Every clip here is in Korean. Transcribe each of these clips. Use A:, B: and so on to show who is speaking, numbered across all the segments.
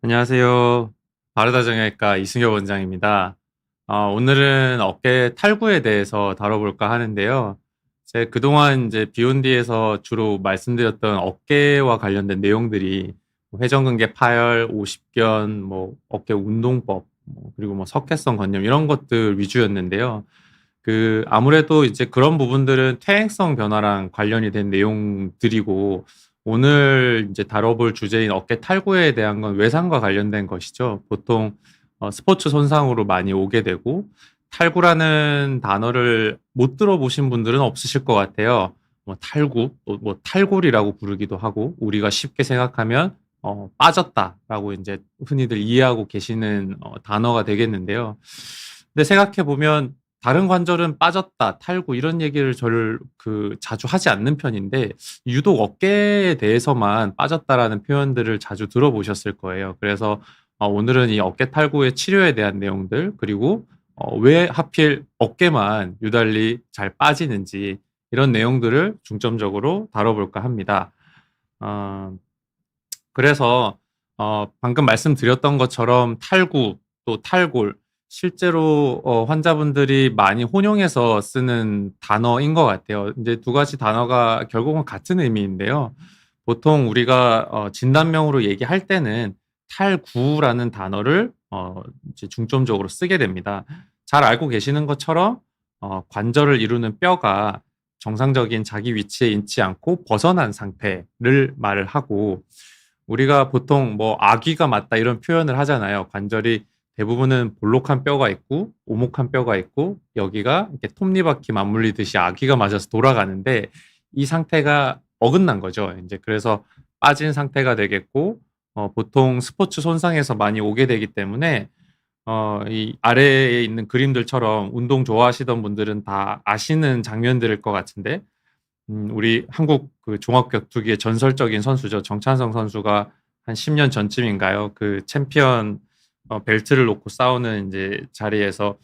A: 안녕하세요. 바르다정형외과 이승엽 원장입니다. 오늘은 어깨 탈구에 대해서 다뤄볼까 하는데요. 제가 그동안 이제 비욘디에서 주로 말씀드렸던 어깨와 관련된 내용들이 뭐 회전근개 파열, 오십견, 뭐 어깨 운동법, 그리고 뭐 석회성 건염 이런 것들 위주였는데요. 아무래도 이제 그런 부분들은 퇴행성 변화랑 관련이 된 내용들이고, 오늘 이제 다뤄볼 주제인 어깨 탈구에 대한 건 외상과 관련된 것이죠. 보통 스포츠 손상으로 많이 오게 되고, 탈구라는 단어를 못 들어보신 분들은 없으실 것 같아요. 뭐 탈구, 또뭐 탈골이라고 부르기도 하고, 우리가 쉽게 생각하면 빠졌다라고 이제 흔히들 이해하고 계시는 단어가 되겠는데요. 근데 생각해 보면 다른 관절은 빠졌다, 탈구 이런 얘기를 자주 하지 않는 편인데, 유독 어깨에 대해서만 빠졌다라는 표현들을 자주 들어보셨을 거예요. 그래서 오늘은 이 어깨 탈구의 치료에 대한 내용들, 그리고 왜 하필 어깨만 유달리 잘 빠지는지 이런 내용들을 중점적으로 다뤄볼까 합니다. 어, 그래서 방금 말씀드렸던 것처럼 탈구 또 탈골, 실제로 환자분들이 많이 혼용해서 쓰는 단어인 것 같아요. 이제 두 가지 단어가 결국은 같은 의미인데요. 보통 우리가 진단명으로 얘기할 때는 탈구라는 단어를 이제 중점적으로 쓰게 됩니다. 잘 알고 계시는 것처럼 관절을 이루는 뼈가 정상적인 자기 위치에 있지 않고 벗어난 상태를 말을 하고, 우리가 보통 뭐 아귀가 맞다 이런 표현을 하잖아요. 관절이 대부분은 볼록한 뼈가 있고 오목한 뼈가 있고, 여기가 이렇게 톱니바퀴 맞물리듯이 아귀가 맞아서 돌아가는데, 이 상태가 어긋난 거죠. 이제 그래서 빠진 상태가 되겠고, 보통 스포츠 손상에서 많이 오게 되기 때문에 이 아래에 있는 그림들처럼 운동 좋아하시던 분들은 다 아시는 장면들일 것 같은데, 우리 한국 그 종합격투기의 전설적인 선수죠. 정찬성 선수가 한 10년 전쯤인가요? 그 챔피언 벨트를 놓고 싸우는 이제 자리에서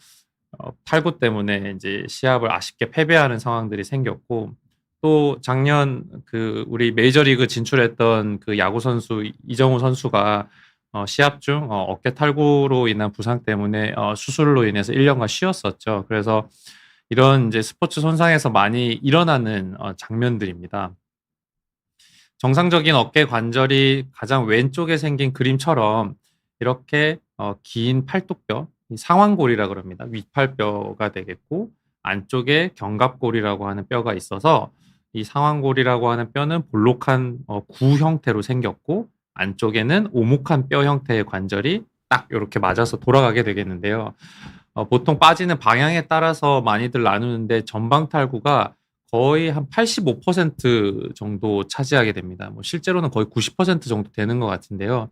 A: 탈구 때문에 이제 시합을 아쉽게 패배하는 상황들이 생겼고, 또 작년 그 우리 메이저리그 진출했던 그 야구 선수 이정우 선수가 시합 중 어깨 탈구로 인한 부상 때문에 수술로 인해서 1년간 쉬었었죠. 그래서 이런 이제 스포츠 손상에서 많이 일어나는 장면들입니다. 정상적인 어깨 관절이 가장 왼쪽에 생긴 그림처럼 이렇게 긴 팔뚝뼈, 이 상완골이라 그럽니다. 윗팔뼈가 되겠고, 안쪽에 견갑골이라고 하는 뼈가 있어서, 이 상완골이라고 하는 뼈는 볼록한 구 형태로 생겼고, 안쪽에는 오목한 뼈 형태의 관절이 딱 이렇게 맞아서 돌아가게 되겠는데요. 보통 빠지는 방향에 따라서 많이들 나누는데, 전방탈구가 거의 한 85% 정도 차지하게 됩니다. 뭐 실제로는 거의 90% 정도 되는 것 같은데요.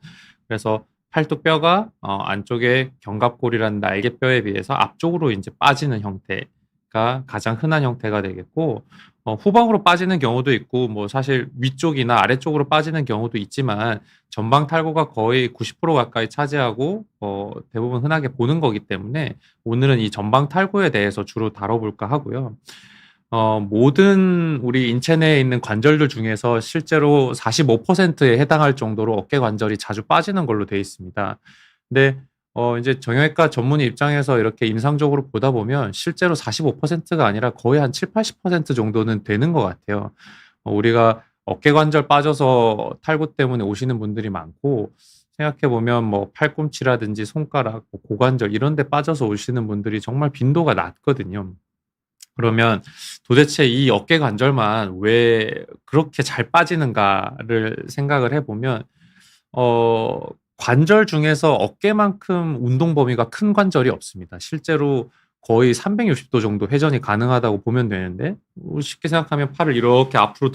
A: 그래서 팔뚝뼈가 안쪽에 견갑골이라는 날개뼈에 비해서 앞쪽으로 이제 빠지는 형태가 가장 흔한 형태가 되겠고, 후방으로 빠지는 경우도 있고, 뭐 사실 위쪽이나 아래쪽으로 빠지는 경우도 있지만, 전방 탈구가 거의 90% 가까이 차지하고 대부분 흔하게 보는 거기 때문에, 오늘은 이 전방 탈구에 대해서 주로 다뤄볼까 하고요. 모든 우리 인체 내에 있는 관절들 중에서 실제로 45%에 해당할 정도로 어깨 관절이 자주 빠지는 걸로 되어 있습니다. 근데 이제 정형외과 전문의 입장에서 이렇게 임상적으로 보다 보면 실제로 45%가 아니라 거의 한 7, 80% 정도는 되는 것 같아요. 우리가 어깨 관절 빠져서 탈구 때문에 오시는 분들이 많고, 생각해 보면 뭐 팔꿈치라든지 손가락, 뭐 고관절 이런 데 빠져서 오시는 분들이 정말 빈도가 낮거든요. 그러면 도대체 이 어깨 관절만 왜 그렇게 잘 빠지는가를 생각을 해보면, 어, 관절 중에서 어깨만큼 운동 범위가 큰 관절이 없습니다. 실제로 거의 360도 정도 회전이 가능하다고 보면 되는데, 쉽게 생각하면 팔을 이렇게 앞으로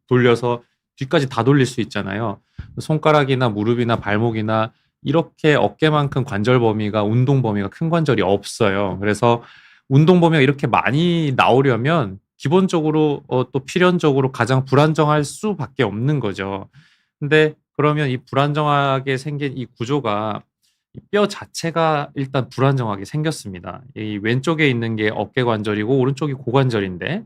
A: 돌려서 뒤까지 다 돌릴 수 있잖아요. 손가락이나 무릎이나 발목이나 이렇게 어깨만큼 관절 범위가, 운동 범위가 큰 관절이 없어요. 그래서 운동 범위가 이렇게 많이 나오려면 기본적으로 또 필연적으로 가장 불안정할 수밖에 없는 거죠. 근데 그러면 이 불안정하게 생긴 이 구조가, 이 뼈 자체가 일단 불안정하게 생겼습니다. 이 왼쪽에 있는 게 어깨 관절이고 오른쪽이 고관절인데,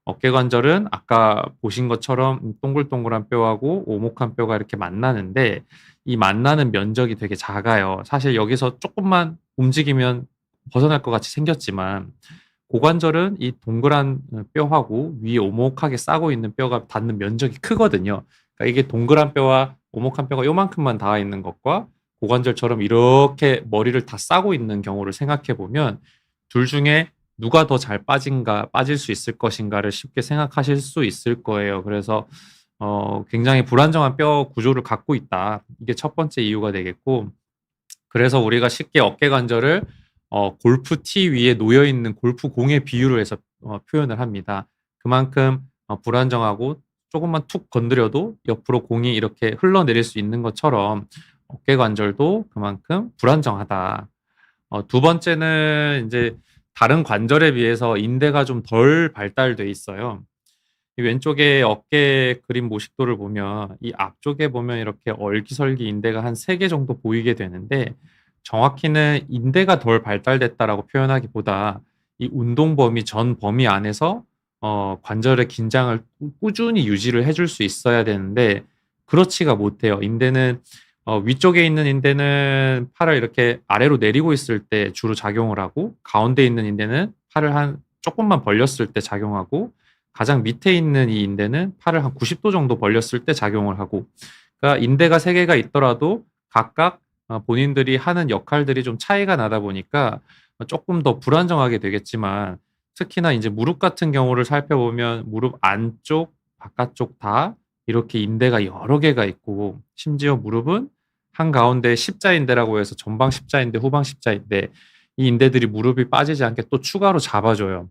A: 어깨 관절은 아까 보신 것처럼 동글동글한 뼈하고 오목한 뼈가 이렇게 만나는데, 이 만나는 면적이 되게 작아요. 사실 여기서 조금만 움직이면 벗어날 것 같이 생겼지만 고관절은 이 동그란 뼈하고 위에 오목하게 싸고 있는 뼈가 닿는 면적이 크거든요. 그러니까 이게 동그란 뼈와 오목한 뼈가 요만큼만 닿아 있는 것과 고관절처럼 이렇게 머리를 다 싸고 있는 경우를 생각해 보면 둘 중에 누가 더 잘 빠질 수 있을 것인가를 쉽게 생각하실 수 있을 거예요. 그래서 굉장히 불안정한 뼈 구조를 갖고 있다. 이게 첫 번째 이유가 되겠고, 그래서 우리가 쉽게 어깨 관절을 골프 티 위에 놓여 있는 골프 공의 비유로 해서 표현을 합니다. 그만큼 불안정하고 조금만 툭 건드려도 옆으로 공이 이렇게 흘러내릴 수 있는 것처럼 어깨 관절도 그만큼 불안정하다. 두 번째는 이제 다른 관절에 비해서 인대가 좀 덜 발달돼 있어요. 이 왼쪽에 어깨 그림 모식도를 보면 이 앞쪽에 보면 이렇게 얼기설기 인대가 한 3개 정도 보이게 되는데 정확히는 인대가 덜 발달됐다라고 표현하기보다 이 운동 범위 전 범위 안에서 관절의 긴장을 꾸준히 유지를 해줄 수 있어야 되는데 그렇지가 못해요. 인대는 위쪽에 있는 인대는 팔을 이렇게 아래로 내리고 있을 때 주로 작용을 하고 가운데 있는 인대는 팔을 한 조금만 벌렸을 때 작용하고 가장 밑에 있는 이 인대는 팔을 한 90도 정도 벌렸을 때 작용을 하고 그러니까 인대가 3개가 있더라도 각각 본인들이 하는 역할들이 좀 차이가 나다 보니까 조금 더 불안정하게 되겠지만 특히나 이제 무릎 같은 경우를 살펴보면 무릎 안쪽, 바깥쪽 다 이렇게 인대가 여러 개가 있고 심지어 무릎은 한가운데 십자인대라고 해서 전방 십자인대, 후방 십자인대 이 인대들이 무릎이 빠지지 않게 또 추가로 잡아줘요.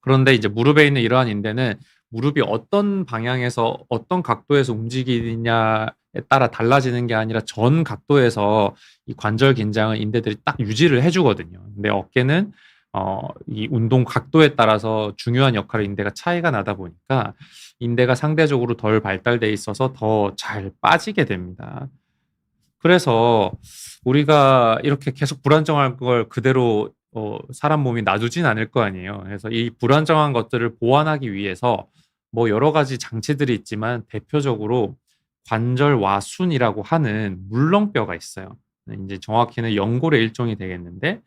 A: 그런데 이제 무릎에 있는 이러한 인대는 무릎이 어떤 방향에서 어떤 각도에서 움직이느냐에 따라 달라지는 게 아니라 전 각도에서 이 관절 긴장을 인대들이 딱 유지를 해주거든요. 근데 어깨는 이 운동 각도에 따라서 중요한 역할을 인대가 차이가 나다 보니까 인대가 상대적으로 덜 발달돼 있어서 더 잘 빠지게 됩니다. 그래서 우리가 이렇게 계속 불안정한 걸 그대로 사람 몸이 놔두진 않을 거 아니에요. 그래서 이 불안정한 것들을 보완하기 위해서 뭐 여러 가지 장치들이 있지만 대표적으로 관절와순이라고 하는 물렁뼈가 있어요. 이제 정확히는 연골의 일종이 되겠는데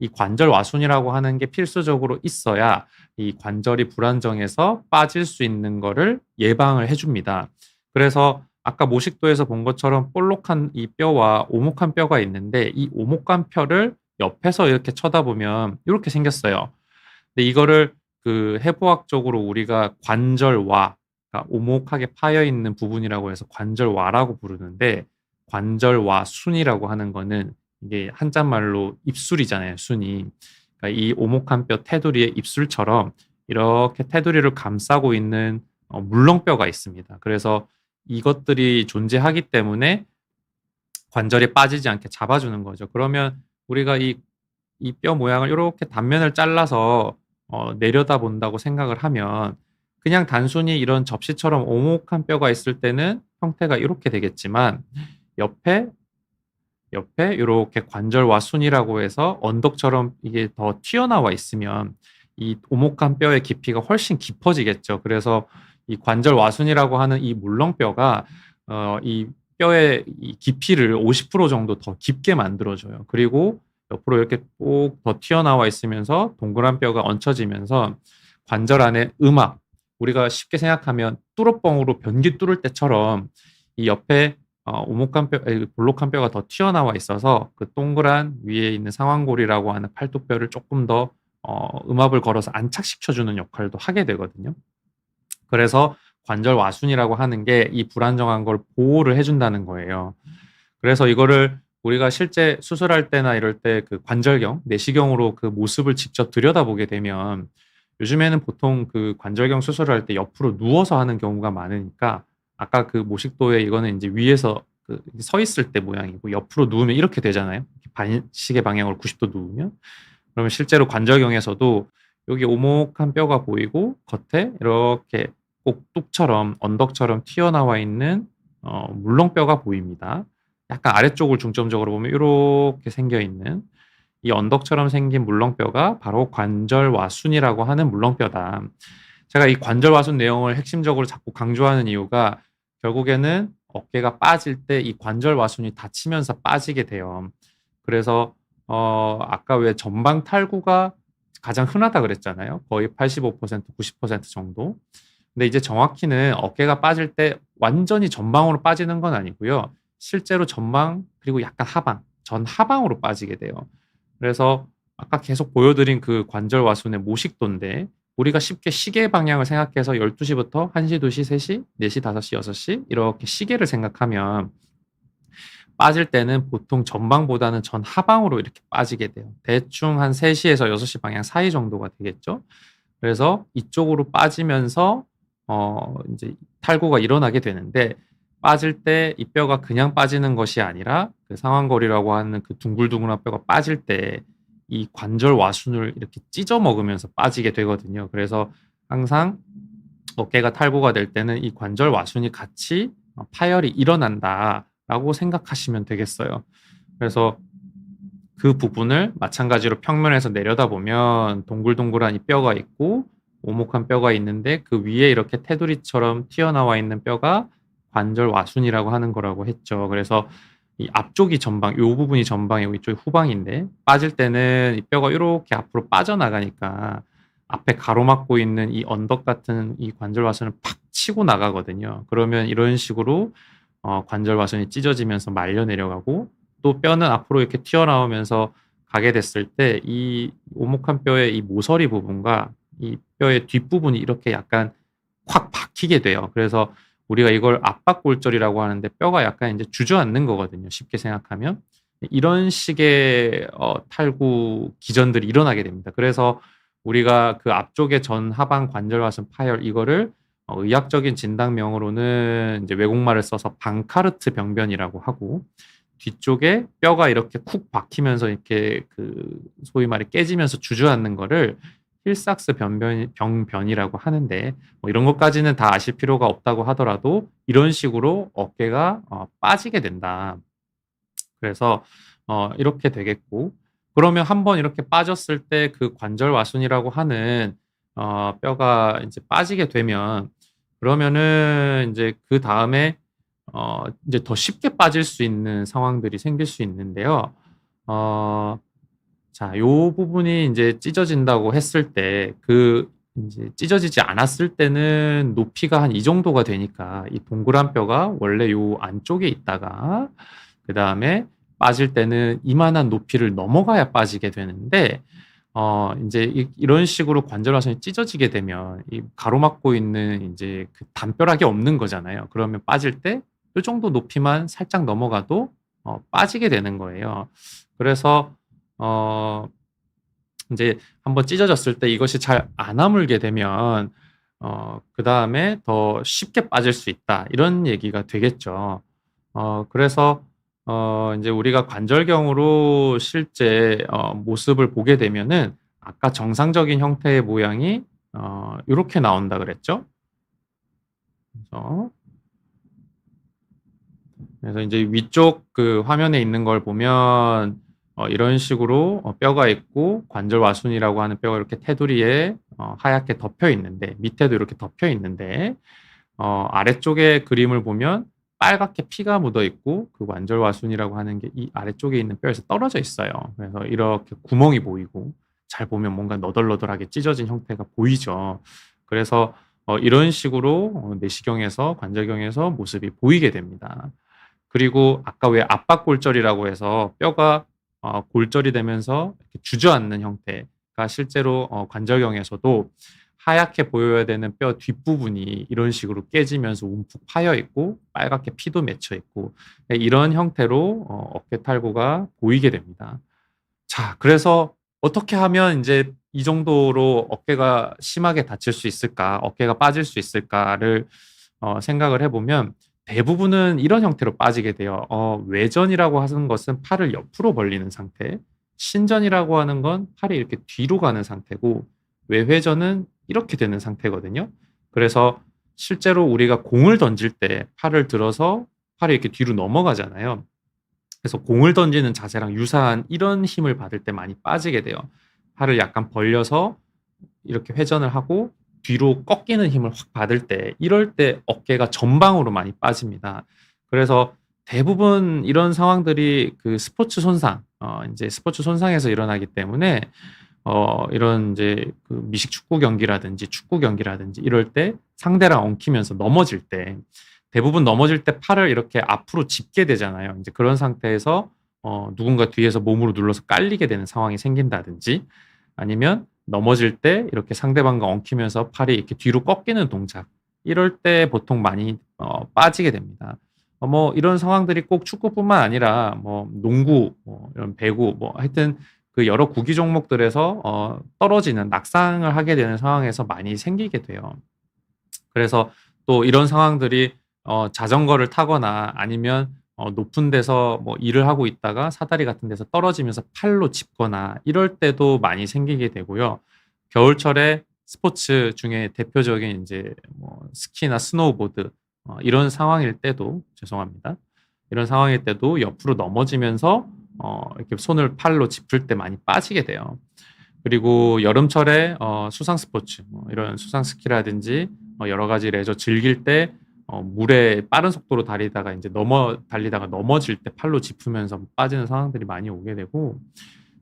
A: 이 관절와순이라고 하는 게 필수적으로 있어야 이 관절이 불안정해서 빠질 수 있는 거를 예방을 해줍니다. 그래서 아까 모식도에서 본 것처럼 볼록한 이 뼈와 오목한 뼈가 있는데 이 오목한 뼈를 옆에서 이렇게 쳐다보면 이렇게 생겼어요. 근데 이거를 그 해부학적으로 우리가 관절와, 그러니까 오목하게 파여 있는 부분이라고 해서 관절와라고 부르는데 관절와순이라고 하는 거는 이게 한자말로 입술이잖아요, 순이. 그러니까 이 오목한 뼈 테두리의 입술처럼 이렇게 테두리를 감싸고 있는 물렁뼈가 있습니다. 그래서 이것들이 존재하기 때문에 관절이 빠지지 않게 잡아주는 거죠. 그러면 우리가 이 뼈 모양을 이렇게 단면을 잘라서 내려다 본다고 생각을 하면 그냥 단순히 이런 접시처럼 오목한 뼈가 있을 때는 형태가 이렇게 되겠지만 옆에 이렇게 관절와순이라고 해서 언덕처럼 이게 더 튀어나와 있으면 이 오목한 뼈의 깊이가 훨씬 깊어지겠죠. 그래서 이 관절와순이라고 하는 이 물렁뼈가 이 뼈의 이 깊이를 50% 정도 더 깊게 만들어줘요. 그리고 옆으로 이렇게 꼭 더 튀어나와 있으면서 동그란 뼈가 얹혀지면서 관절 안에 음악, 우리가 쉽게 생각하면 뚫어뻥으로 변기 뚫을 때처럼 이 옆에 오목한 뼈, 볼록한 뼈가 더 튀어나와 있어서 그 동그란 위에 있는 상완골이라고 하는 팔뚝뼈를 조금 더 음압을 걸어서 안착시켜주는 역할도 하게 되거든요. 그래서 관절 와순이라고 하는 게 이 불안정한 걸 보호를 해준다는 거예요. 그래서 이거를 우리가 실제 수술할 때나 이럴 때 그 관절경, 내시경으로 그 모습을 직접 들여다보게 되면 요즘에는 보통 그 관절경 수술을 할 때 옆으로 누워서 하는 경우가 많으니까 아까 그 모식도에 이거는 이제 위에서 그 서 있을 때 모양이고 옆으로 누우면 이렇게 되잖아요. 반시계 방향으로 90도 누우면. 그러면 실제로 관절경에서도 여기 오목한 뼈가 보이고 겉에 이렇게 꼭뚝처럼 언덕처럼 튀어나와 있는 물렁뼈가 보입니다. 약간 아래쪽을 중점적으로 보면 이렇게 생겨 있는 이 언덕처럼 생긴 물렁뼈가 바로 관절와순이라고 하는 물렁뼈다. 제가 이 관절와순 내용을 핵심적으로 자꾸 강조하는 이유가 결국에는 어깨가 빠질 때 이 관절 와순이 닫히면서 빠지게 돼요. 그래서 아까 왜 전방 탈구가 가장 흔하다 그랬잖아요. 거의 85%, 90% 정도. 근데 이제 정확히는 어깨가 빠질 때 완전히 전방으로 빠지는 건 아니고요. 실제로 전방 그리고 약간 하방, 전하방으로 빠지게 돼요. 그래서 아까 계속 보여드린 그 관절 와순의 모식도인데 우리가 쉽게 시계 방향을 생각해서 12시부터 1시, 2시, 3시, 4시, 5시, 6시 이렇게 시계를 생각하면 빠질 때는 보통 전방보다는 전하방으로 이렇게 빠지게 돼요. 대충 한 3시에서 6시 방향 사이 정도가 되겠죠. 그래서 이쪽으로 빠지면서 이제 탈구가 일어나게 되는데 빠질 때 이 뼈가 그냥 빠지는 것이 아니라 그 상완골이라고 하는 그 둥글둥글한 뼈가 빠질 때 이 관절 와순을 이렇게 찢어 먹으면서 빠지게 되거든요. 그래서 항상 어깨가 탈구가 될 때는 이 관절 와순이 같이 파열이 일어난다라고 생각하시면 되겠어요. 그래서 그 부분을 마찬가지로 평면에서 내려다보면 동글동글한 이 뼈가 있고 오목한 뼈가 있는데 그 위에 이렇게 테두리처럼 튀어나와 있는 뼈가 관절 와순이라고 하는 거라고 했죠. 그래서 이 앞쪽이 전방, 이 부분이 전방이고 이쪽이 후방인데 빠질 때는 이 뼈가 이렇게 앞으로 빠져나가니까 앞에 가로막고 있는 이 언덕 같은 이 관절 와순을 팍 치고 나가거든요. 그러면 이런 식으로 관절 와순이 찢어지면서 말려 내려가고 또 뼈는 앞으로 이렇게 튀어나오면서 가게 됐을 때 이 오목한 뼈의 이 모서리 부분과 이 뼈의 뒷부분이 이렇게 약간 확 박히게 돼요. 그래서 우리가 이걸 압박골절이라고 하는데 뼈가 약간 이제 주저앉는 거거든요. 쉽게 생각하면. 이런 식의 탈구 기전들이 일어나게 됩니다. 그래서 우리가 그 앞쪽의 전하방 관절와순 파열 이거를 의학적인 진단명으로는 이제 외국말을 써서 방카르트 병변이라고 하고 뒤쪽에 뼈가 이렇게 쿡 박히면서 이렇게 그 소위 말해 깨지면서 주저앉는 거를 힐삭스 병변이라고 하는데 뭐 이런 것까지는 다 아실 필요가 없다고 하더라도 이런 식으로 어깨가 빠지게 된다. 그래서 이렇게 되겠고 그러면 한번 이렇게 빠졌을 때 그 관절 와순이라고 하는 뼈가 이제 빠지게 되면 그러면은 이제 그 다음에 이제 더 쉽게 빠질 수 있는 상황들이 생길 수 있는데요. 자, 요 부분이 이제 찢어진다고 했을 때 그 이제 찢어지지 않았을 때는 높이가 한 이 정도가 되니까 이 동그란 뼈가 원래 요 안쪽에 있다가 그다음에 빠질 때는 이만한 높이를 넘어가야 빠지게 되는데 인제 이런 식으로 관절화선이 찢어지게 되면 이 가로막고 있는 인제 그 담벼락이 없는 거잖아요. 그러면 빠질 때 요 정도 높이만 살짝 넘어가도 빠지게 되는 거예요. 그래서 어 인제 한번 찢어졌을 때 이것이 잘 안 아물게 되면 그다음에 더 쉽게 빠질 수 있다. 이런 얘기가 되겠죠. 그래서 인제 우리가 관절경으로 실제 모습을 보게 되면은 아까 정상적인 형태의 모양이 요렇게 나온다 그랬죠? 그래서 인제 위쪽 그 화면에 있는 걸 보면 이런 식으로 뼈가 있고 관절 와순이라고 하는 뼈가 이렇게 테두리에 하얗게 덮여 있는데 밑에도 이렇게 덮여 있는데 아래쪽의 그림을 보면 빨갛게 피가 묻어 있고 그 관절 와순이라고 하는 게 이 아래쪽에 있는 뼈에서 떨어져 있어요. 그래서 이렇게 구멍이 보이고 잘 보면 뭔가 너덜너덜하게 찢어진 형태가 보이죠. 그래서 이런 식으로 내시경에서 관절경에서 모습이 보이게 됩니다. 그리고 아까 왜 압박골절이라고 해서 뼈가 골절이 되면서 이렇게 주저앉는 형태가 실제로 관절경에서도 하얗게 보여야 되는 뼈 뒷부분이 이런 식으로 깨지면서 움푹 파여 있고 빨갛게 피도 맺혀 있고 이런 형태로 어깨 탈구가 보이게 됩니다. 자, 그래서 어떻게 하면 인제 이 정도로 어깨가 심하게 다칠 수 있을까, 어깨가 빠질 수 있을까를 생각을 해 보면 대부분은 이런 형태로 빠지게 돼요. 외전이라고 하는 것은 팔을 옆으로 벌리는 상태, 신전이라고 하는 건 팔이 이렇게 뒤로 가는 상태고 외회전은 이렇게 되는 상태거든요. 그래서 실제로 우리가 공을 던질 때 팔을 들어서 팔이 이렇게 뒤로 넘어가잖아요. 그래서 공을 던지는 자세랑 유사한 이런 힘을 받을 때 많이 빠지게 돼요. 팔을 약간 벌려서 이렇게 회전을 하고 뒤로 꺾이는 힘을 확 받을 때 이럴 때 어깨가 전방으로 많이 빠집니다. 그래서 대부분 이런 상황들이 그 스포츠 손상, 인제 스포츠 손상에서 일어나기 때문에 이런 인제 그 미식 축구 경기라든지 축구 경기라든지 이럴 때 상대랑 엉키면서 넘어질 때 대부분 넘어질 때 팔을 이렇게 앞으로 짚게 되잖아요. 인제 그런 상태에서 누군가 뒤에서 몸으로 눌러서 깔리게 되는 상황이 생긴다든지 아니면 넘어질 때 이렇게 상대방과 엉키면서 팔이 이렇게 뒤로 꺾이는 동작 이럴 때 보통 많이 빠지게 됩니다. 뭐 이런 상황들이 꼭 축구뿐만 아니라 뭐 농구 뭐 이런 배구 뭐 하여튼 그 여러 구기 종목들에서 떨어지는 낙상을 하게 되는 상황에서 많이 생기게 돼요. 그래서 또 이런 상황들이 자전거를 타거나 아니면 높은 데서 뭐 일을 하고 있다가 사다리 같은 데서 떨어지면서 팔로 짚거나 이럴 때도 많이 생기게 되고요. 겨울철에 스포츠 중에 대표적인 인제 뭐 스키나 스노우보드 이런 상황일 때도 죄송합니다. 이런 상황일 때도 옆으로 넘어지면서 이렇게 손을 팔로 짚을 때 많이 빠지게 돼요. 그리고 여름철에 수상 스포츠 뭐 이런 수상 스키라든지 여러 가지 레저 즐길 때 물에 빠른 속도로 달리다가 인제 달리다가 넘어질 때 팔로 짚으면서 빠지는 상황들이 많이 오게 되고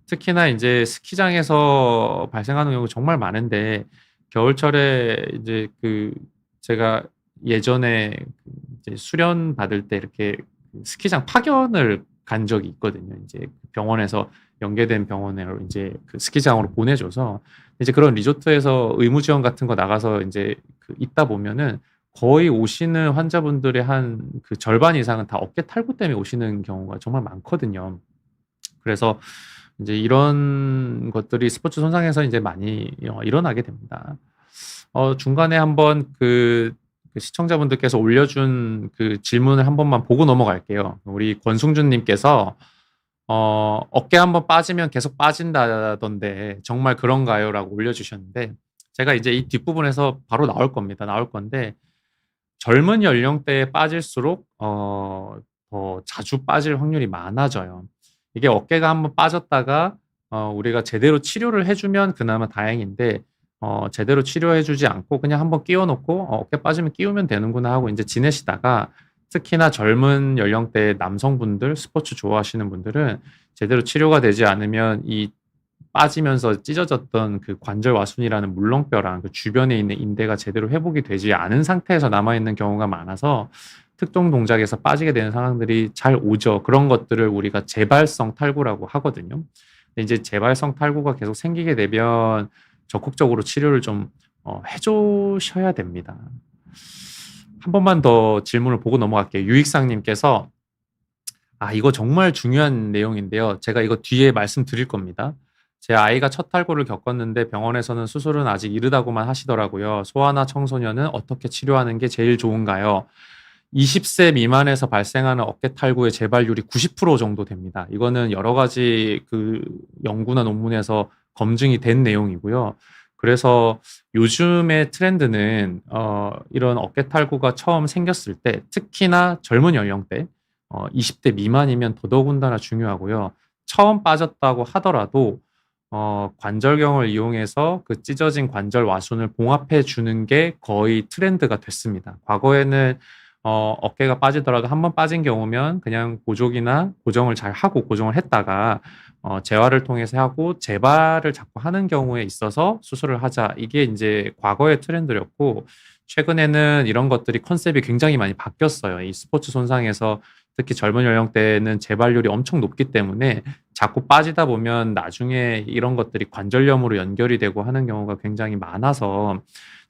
A: 특히나 인제 스키장에서 발생하는 경우가 정말 많은데 겨울철에 이제 그 제가 예전에 그 이제 수련 받을 때 이렇게 그 스키장 파견을 간 적이 있거든요. 인제 병원에서 연계된 병원으로 인제 그 스키장으로 보내 줘서 이제 그런 리조트에서 의무 지원 같은 거 나가서 인제 그 있다 보면은 거의 오시는 환자분들의 한 그 절반 이상은 다 어깨 탈구 때문에 오시는 경우가 정말 많거든요. 그래서 인제 이런 것들이 스포츠 손상에서 인제 많이 일어나게 됩니다. 중간에 한번 그 시청자분들께서 올려준 그 질문을 한 번만 보고 넘어갈게요. 우리 권승준 님께서 "어깨 한번 빠지면 계속 빠진다던데 정말 그런가요?"라고 올려주셨는데 제가 이제 이 뒷부분에서 바로 나올 겁니다. 나올 건데 젊은 연령대에 빠질수록 더 자주 빠질 확률이 많아져요. 이게 어깨가 한번 빠졌다가 우리가 제대로 치료를 해 주면 그나마 다행인데 제대로 치료해 주지 않고 그냥 한번 끼워 놓고 '어깨 빠지면 끼우면 되는구나.' 하고 인제 지내시다가 특히나 젊은 연령대의 남성분들 스포츠 좋아하시는 분들은 제대로 치료가 되지 않으면 이 빠지면서 찢어졌던 그 관절와순이라는 물렁뼈랑 그 주변에 있는 인대가 제대로 회복이 되지 않은 상태에서 남아 있는 경우가 많아서 특정 동작에서 빠지게 되는 상황들이 잘 오죠. 그런 것들을 우리가 재발성 탈구라고 하거든요. 근데 이제 재발성 탈구가 계속 생기게 되면 적극적으로 치료를 좀 해 주셔야 됩니다. 한 번만 더 질문을 보고 넘어갈게요. 유익상 님께서 이거 정말 중요한 내용인데요. 제가 이거 뒤에 말씀드릴 겁니다. "제 아이가 첫 탈구를 겪었는데 병원에서는 수술은 아직 이르다고만 하시더라고요. 소아나 청소년은 어떻게 치료하는 게 제일 좋은가요?" 20세 미만에서 발생하는 어깨 탈구의 재발률이 90% 정도 됩니다. 이거는 여러 가지 그 연구나 논문에서 검증이 된 내용이고요. 그래서 요즘의 트렌드는 이런 어깨 탈구가 처음 생겼을 때 특히나 젊은 연령대 20대 미만이면 더더군다나 중요하고요. 처음 빠졌다고 하더라도 관절경을 이용해서 그 찢어진 관절 와순을 봉합해 주는 게 거의 트렌드가 됐습니다. 과거에는 어깨가 빠지더라도 한 번 빠진 경우면 그냥 보조기나 고정을 잘 하고 고정을 했다가 재활을 통해서 하고 재발을 자꾸 하는 경우에 있어서 수술을 하자. 이게 인제 과거의 트렌드였고 최근에는 이런 것들이 컨셉이 굉장히 많이 바뀌었어요. 이 스포츠 손상에서 특히 젊은 연령대에는 재발률이 엄청 높기 때문에 자꾸 빠지다 보면 나중에 이런 것들이 관절염으로 연결이 되고 하는 경우가 굉장히 많아서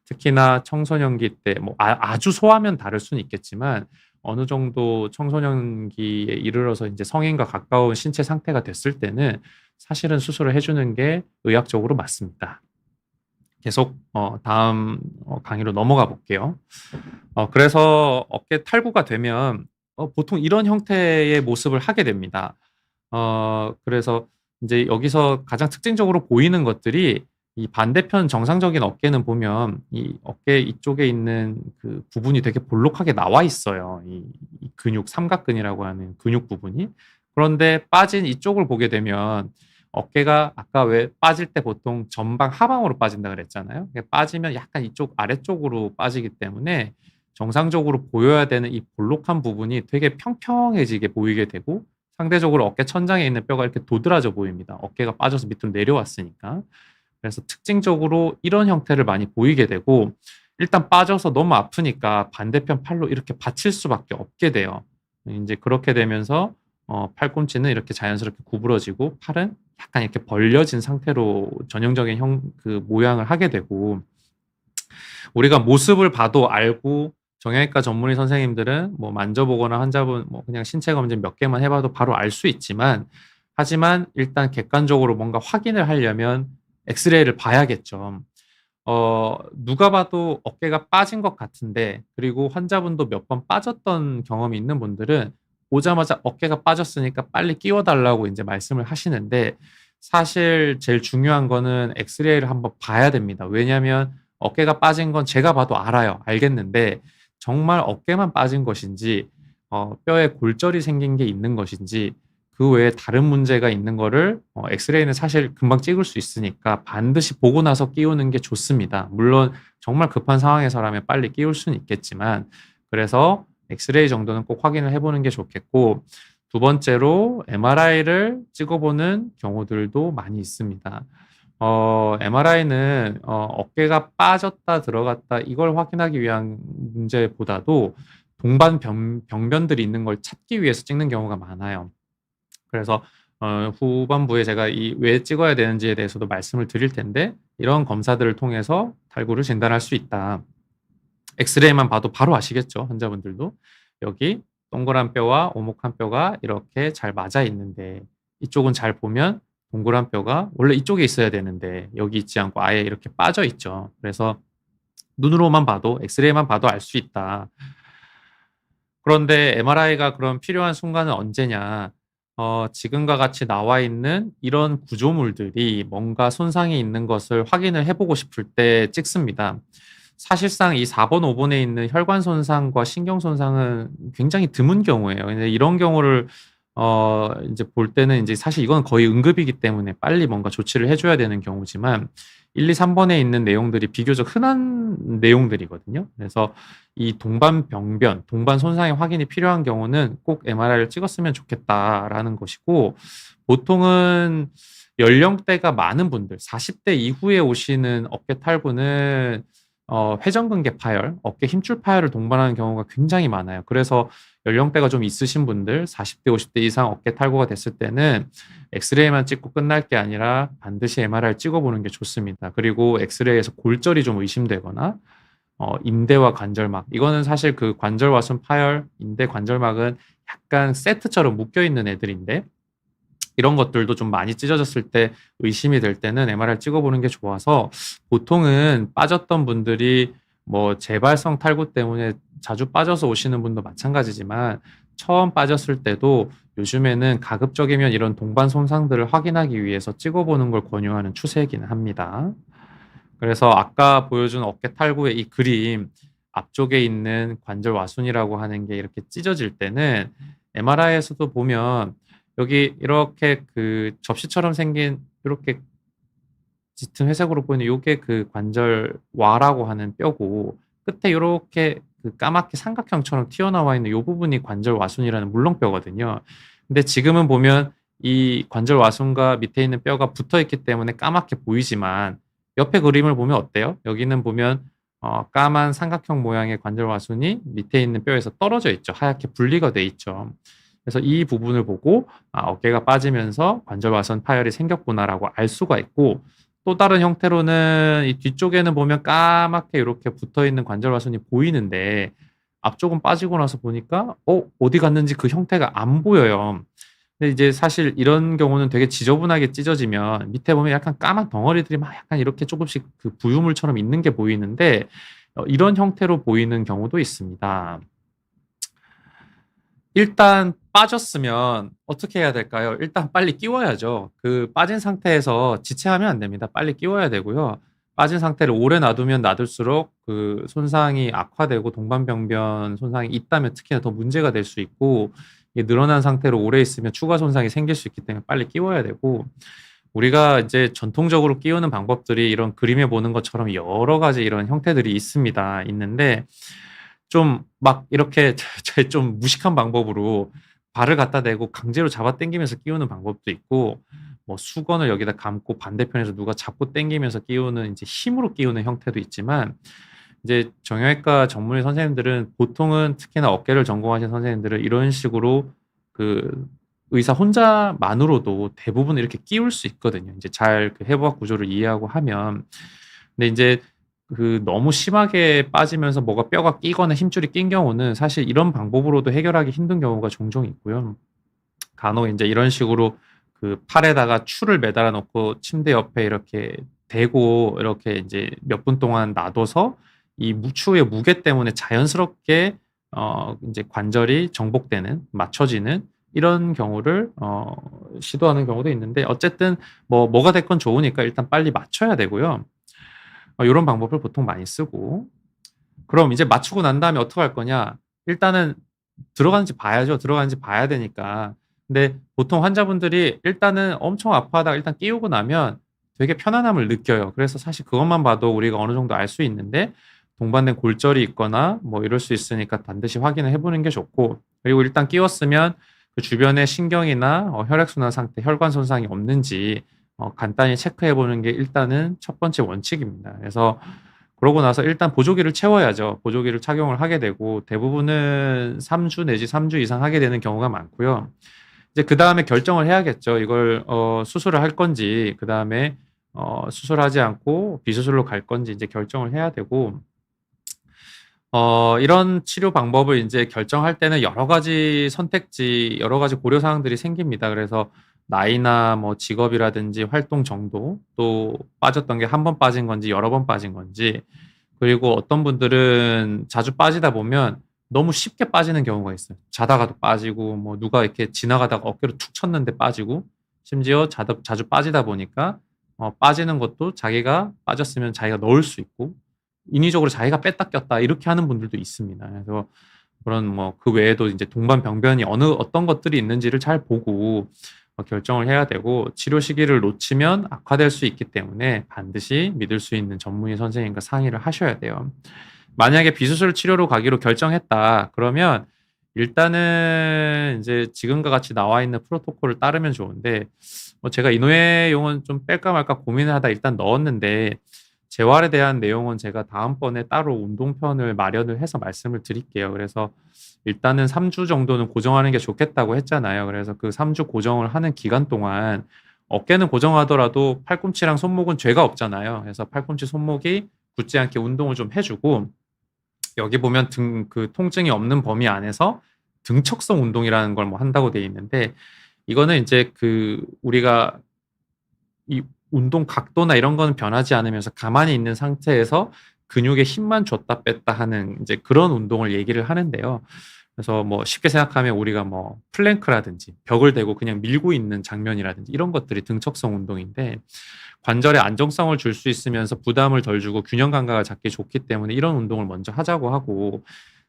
A: 특히나 청소년기 때 뭐 아주 소하면 다를 수는 있겠지만 어느 정도 청소년기에 이르러서 인제 성인과 가까운 신체 상태가 됐을 때는 사실은 수술을 해 주는 게 의학적으로 맞습니다. 계속 다음 강의로 넘어가 볼게요. 그래서 어깨 탈구가 되면 보통 이런 형태의 모습을 하게 됩니다. 그래서 인제 여기서 가장 특징적으로 보이는 것들이 이 반대편 정상적인 어깨는 보면 이 어깨 이쪽에 있는 그 부분이 되게 볼록하게 나와 있어요. 이 근육 삼각근이라고 하는 근육 부분이. 그런데 빠진 이쪽을 보게 되면 어깨가 아까 왜 빠질 때 보통 전방 하방으로 빠진다 그랬잖아요. 빠지면 약간 이쪽 아래쪽으로 빠지기 때문에 정상적으로 보여야 되는 이 볼록한 부분이 되게 평평해지게 보이게 되고 상대적으로 어깨 천장에 있는 뼈가 이렇게 도드라져 보입니다. 어깨가 빠져서 밑으로 내려왔으니까. 그래서 특징적으로 이런 형태를 많이 보이게 되고 일단 빠져서 너무 아프니까 반대편 팔로 이렇게 받칠 수밖에 없게 돼요. 이제 그렇게 되면서 팔꿈치는 이렇게 자연스럽게 구부러지고 팔은 약간 이렇게 벌려진 상태로 전형적인 그 모양을 하게 되고 우리가 모습을 봐도 알고 정형외과 전문의 선생님들은 뭐 만져보거나 환자분 뭐 그냥 신체 검진 몇 개만 해봐도 바로 알 수 있지만 하지만 일단 객관적으로 뭔가 확인을 하려면 엑스레이를 봐야겠죠. 누가 봐도 어깨가 빠진 것 같은데 그리고 환자분도 몇 번 빠졌던 경험이 있는 분들은 오자마자 어깨가 빠졌으니까 빨리 끼워 달라고 이제 말씀을 하시는데 사실 제일 중요한 거는 엑스레이를 한번 봐야 됩니다. 왜냐하면 어깨가 빠진 건 제가 봐도 알아요. 알겠는데 정말 어깨만 빠진 것인지 뼈에 골절이 생긴 게 있는 것인지 그 외에 다른 문제가 있는 거를 엑스레이는 사실 금방 찍을 수 있으니까 반드시 보고 나서 끼우는 게 좋습니다. 물론 정말 급한 상황에서라면 빨리 끼울 수는 있겠지만 그래서 엑스레이 정도는 꼭 확인을 해보는 게 좋겠고 두 번째로 MRI를 찍어보는 경우들도 많이 있습니다. MRI는 어깨가 빠졌다 들어갔다 이걸 확인하기 위한 문제보다도 동반 병변들이 있는 걸 찾기 위해서 찍는 경우가 많아요. 그래서 후반부에 제가 이 왜 찍어야 되는지에 대해서도 말씀을 드릴 텐데 이런 검사들을 통해서 탈구를 진단할 수 있다. 엑스레이만 봐도 바로 아시겠죠, 환자분들도. 여기 동그란 뼈와 오목한 뼈가 이렇게 잘 맞아 있는데 이쪽은 잘 보면 동그란 뼈가 원래 이쪽에 있어야 되는데 여기 있지 않고 아예 이렇게 빠져 있죠. 그래서 눈으로만 봐도 엑스레이만 봐도 알 수 있다. 그런데 MRI가 그럼 필요한 순간은 언제냐? 지금과 같이 나와 있는 이런 구조물들이 뭔가 손상이 있는 것을 확인을 해보고 싶을 때 찍습니다. 사실상 이 4번, 5번에 있는 혈관 손상과 신경 손상은 굉장히 드문 경우예요. 근데 이런 경우를 이제 볼 때는 이제 사실 이건 거의 응급이기 때문에 빨리 뭔가 조치를 해줘야 되는 경우지만 1, 2, 3번에 있는 내용들이 비교적 흔한 내용들이거든요. 그래서 이 동반 병변, 동반 손상의 확인이 필요한 경우는 꼭 MRI를 찍었으면 좋겠다라는 것이고 보통은 연령대가 많은 분들, 40대 이후에 오시는 어깨 탈구는 회전근개 파열, 어깨 힘줄 파열을 동반하는 경우가 굉장히 많아요. 그래서 연령대가 좀 있으신 분들, 40대, 50대 이상 어깨 탈구가 됐을 때는 엑스레이만 찍고 끝날 게 아니라 반드시 MRI를 찍어보는 게 좋습니다. 그리고 엑스레이에서 골절이 좀 의심되거나 인대와 관절막, 이거는 사실 그 관절와순 파열, 인대 관절막은 약간 세트처럼 묶여있는 애들인데 이런 것들도 좀 많이 찢어졌을 때 의심이 될 때는 MRI를 찍어보는 게 좋아서 보통은 빠졌던 분들이 뭐 재발성 탈구 때문에 자주 빠져서 오시는 분도 마찬가지지만 처음 빠졌을 때도 요즘에는 가급적이면 이런 동반 손상들을 확인하기 위해서 찍어보는 걸 권유하는 추세이기는 합니다. 그래서 아까 보여준 어깨 탈구의 이 그림 앞쪽에 있는 관절 와순이라고 하는 게 이렇게 찢어질 때는 MRI에서도 보면 여기 이렇게 그 접시처럼 생긴 이렇게 짙은 회색으로 보이는 요게 그 관절와라고 하는 뼈고 끝에 요렇게 그 까맣게 삼각형처럼 튀어나와 있는 요 부분이 관절와순이라는 물렁뼈거든요. 근데 지금은 보면 이 관절와순과 밑에 있는 뼈가 붙어 있기 때문에 까맣게 보이지만 옆에 그림을 보면 어때요? 여기는 보면 까만 삼각형 모양의 관절와순이 밑에 있는 뼈에서 떨어져 있죠. 하얗게 분리가 돼 있죠. 그래서 이 부분을 보고 어깨가 빠지면서 관절와순 파열이 생겼구나라고 알 수가 있고 또 다른 형태로는 이 뒤쪽에는 보면 까맣게 이렇게 붙어있는 관절와순이 보이는데 앞쪽은 빠지고 나서 보니까 어디 갔는지 그 형태가 안 보여요. 근데 이제 사실 이런 경우는 되게 지저분하게 찢어지면 밑에 보면 약간 까만 덩어리들이 막 약간 이렇게 조금씩 그 부유물처럼 있는 게 보이는데 이런 형태로 보이는 경우도 있습니다. 일단 빠졌으면 어떻게 해야 될까요? 일단 빨리 끼워야죠. 그 빠진 상태에서 지체하면 안 됩니다. 빨리 끼워야 되고요. 빠진 상태를 오래 놔두면 놔둘수록 그 손상이 악화되고 동반병변 손상이 있다면 특히나 더 문제가 될 수 있고 이게 늘어난 상태로 오래 있으면 추가 손상이 생길 수 있기 때문에 빨리 끼워야 되고 우리가 이제 전통적으로 끼우는 방법들이 이런 그림에 보는 것처럼 여러 가지 이런 형태들이 있습니다. 있는데 좀 막 이렇게 좀 무식한 방법으로 발을 갖다 대고 강제로 잡아당기면서 끼우는 방법도 있고, 뭐 수건을 여기다 감고 반대편에서 누가 잡고 당기면서 끼우는 이제 힘으로 끼우는 형태도 있지만, 이제 정형외과 전문의 선생님들은 보통은 특히나 어깨를 전공하신 선생님들은 이런 식으로 그 의사 혼자만으로도 대부분 이렇게 끼울 수 있거든요. 이제 잘 그 해부학 구조를 이해하고 하면. 근데 이제 그 너무 심하게 빠지면서 뭐가 뼈가 끼거나 힘줄이 낀 경우는 사실 이런 방법으로도 해결하기 힘든 경우가 종종 있고요. 간혹 인제 이런 식으로 그 팔에다가 추를 매달아 놓고 침대 옆에 이렇게 대고 이렇게 인제 몇 분 동안 놔둬서 이 추의 무게 때문에 자연스럽게 인제 관절이 정복되는, 맞춰지는 이런 경우를 시도하는 경우도 있는데, 어쨌든 뭐가 됐건 좋으니까 일단 빨리 맞춰야 되고요. 요런 방법을 보통 많이 쓰고, 그럼 이제 맞추고 난 다음에 어떡할 거냐? 일단은 들어가는지 봐야죠. 들어가는지 봐야 되니까. 근데 보통 환자분들이 일단은 엄청 아파하다가 일단 끼우고 나면 되게 편안함을 느껴요. 그래서 사실 그것만 봐도 우리가 어느 정도 알 수 있는데, 동반된 골절이 있거나 뭐 이럴 수 있으니까 반드시 확인을 해 보는 게 좋고, 그리고 일단 끼웠으면 그 주변에 신경이나 혈액순환 상태, 혈관 손상이 없는지 간단히 체크해 보는 게 일단은 첫 번째 원칙입니다. 그래서 그러고 나서 일단 보조기를 채워야죠. 보조기를 착용을 하게 되고, 대부분은 3주 내지 3주 이상 하게 되는 경우가 많고요. 이제 그다음에 결정을 해야겠죠. 이걸 수술을 할 건지, 그다음에 수술하지 않고 비수술로 갈 건지 이제 결정을 해야 되고, 이런 치료 방법을 인제 결정할 때는 여러 가지 선택지, 여러 가지 고려 사항들이 생깁니다. 그래서 나이나 뭐 직업이라든지 활동 정도, 또 빠졌던 게 한 번 빠진 건지 여러 번 빠진 건지, 그리고 어떤 분들은 자주 빠지다 보면 너무 쉽게 빠지는 경우가 있어요. 자다가도 빠지고, 뭐 누가 이렇게 지나가다가 어깨로 툭 쳤는데 빠지고, 심지어 자주 빠지다 보니까 빠지는 것도 자기가 빠졌으면 자기가 넣을 수 있고, 인위적으로 자기가 뺐다 꼈다 이렇게 하는 분들도 있습니다. 그래서 그런 뭐 그 외에도 인제 동반 병변이 어떤 것들이 있는지를 잘 보고 결정을 해야 되고, 치료 시기를 놓치면 악화될 수 있기 때문에 반드시 믿을 수 있는 전문의 선생님과 상의를 하셔야 돼요. 만약에 비수술 치료로 가기로 결정했다 그러면 일단은 인제 지금과 같이 나와 있는 프로토콜을 따르면 좋은데, 제가 이 내용은 좀 뺄까 말까 고민을 하다 일단 넣었는데, 재활에 대한 내용은 제가 다음번에 따로 운동편을 마련을 해서 말씀을 드릴게요. 그래서 일단은 3주 정도는 고정하는 게 좋겠다고 했잖아요. 그래서 그 3주 고정을 하는 기간 동안 어깨는 고정하더라도 팔꿈치랑 손목은 죄가 없잖아요. 그래서 팔꿈치, 손목이 굳지 않게 운동을 좀 해 주고, 여기 보면 그 통증이 없는 범위 안에서 등척성 운동이라는 걸 뭐 한다고 돼 있는데, 이거는 인제 그 우리가 이 운동 각도나 이런 거는 변하지 않으면서 가만히 있는 상태에서 근육에 힘만 줬다 뺐다 하는 이제 그런 운동을 얘기를 하는데요. 그래서 뭐 쉽게 생각하면 우리가 뭐 플랭크라든지 벽을 대고 그냥 밀고 있는 장면이라든지 이런 것들이 등척성 운동인데, 관절에 안정성을 줄 수 있으면서 부담을 덜 주고 균형 감각을 잡기 좋기 때문에 이런 운동을 먼저 하자고 하고,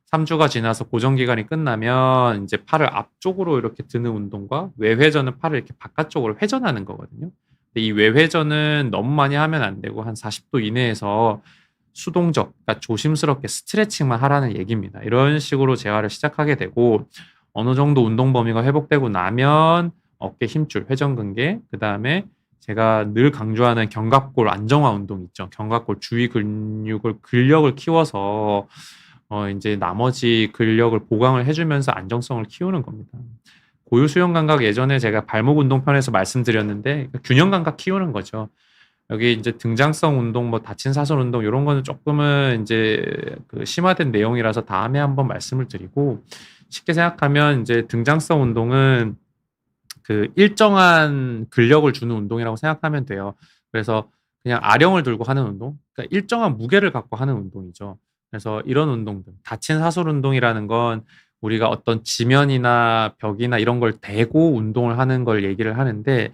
A: 3 주가 지나서 고정 기간이 끝나면 인제 팔을 앞쪽으로 이렇게 드는 운동과 외회전은 팔을 이렇게 바깥쪽으로 회전하는 거거든요. 근데 이 외회전은 너무 많이 하면 안 되고 한 40도 이내에서 수동적, 그러니까 조심스럽게 스트레칭만 하라는 얘기입니다. 이런 식으로 재활을 시작하게 되고, 어느 정도 운동 범위가 회복되고 나면 어깨 힘줄, 회전근개, 그다음에 제가 늘 강조하는 견갑골 안정화 운동 있죠. 견갑골 주위 근육을 근력을 키워서 인제 나머지 근력을 보강을 해 주면서 안정성을 키우는 겁니다. 고유 수용 감각 예전에 제가 발목 운동 편에서 말씀드렸는데, 균형 감각 키우는 거죠. 여기 인제 등장성 운동, 뭐 다친 사선 운동 요런 거는 쪼끔은 인제 그 심화된 내용이라서 다음에 한번 말씀을 드리고, 쉽게 생각하면 인제 등장성 운동은 그 일정한 근력을 주는 운동이라고 생각하면 돼요. 그래서 그냥 아령을 들고 하는 운동, 그러니까 일정한 무게를 갖고 하는 운동이죠. 그래서 이런 운동들, 다친 사설 운동이라는 건 우리가 어떤 지면이나 벽이나 이런 걸 대고 운동을 하는 걸 얘기를 하는데,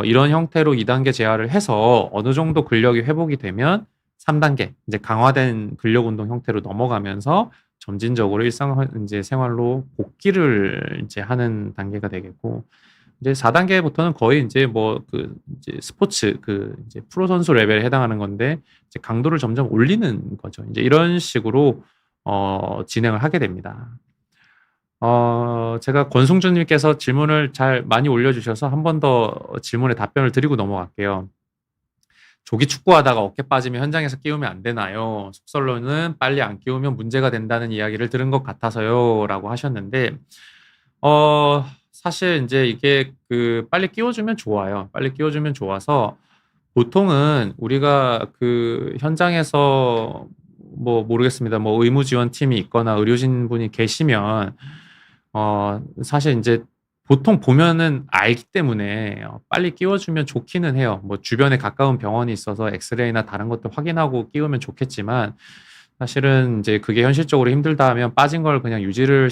A: 이런 형태로 2 단계 재활을 해서 어느 정도 근력이 회복이 되면 3 단계 인제 강화된 근력 운동 형태로 넘어가면서 점진적으로 인제 생활로 복귀를 인제 하는 단계가 되겠고, 이제 4 단계부터는 거의 인제 뭐 그 이제 스포츠 그 이제 프로 선수 레벨에 해당하는 건데, 이제 강도를 점점 올리는 거죠. 인제 이런 식으로 진행을 하게 됩니다. 제가 권승준 님께서 질문을 잘 많이 올려주셔서 한 번 더 질문에 답변을 드리고 넘어갈게요. 조기 축구하다가 어깨 빠지면 현장에서 끼우면 안 되나요? 속설로는 빨리 안 끼우면 문제가 된다는 이야기를 들은 것 같아서요. 라고 하셨는데, 사실 이제 이게 빨리 끼워주면 좋아요. 빨리 끼워주면 좋아서 보통은 우리가 현장에서 뭐 모르겠습니다. 뭐 의무 지원팀이 있거나 의료진 분이 계시면 사실 이제 보통 보면은 알기 때문에 빨리 끼워주면 좋기는 해요. 뭐 주변에 가까운 병원이 있어서 엑스레이나 다른 것도 확인하고 끼우면 좋겠지만 사실은 이제 그게 현실적으로 힘들다 하면 빠진 걸 그냥 유지를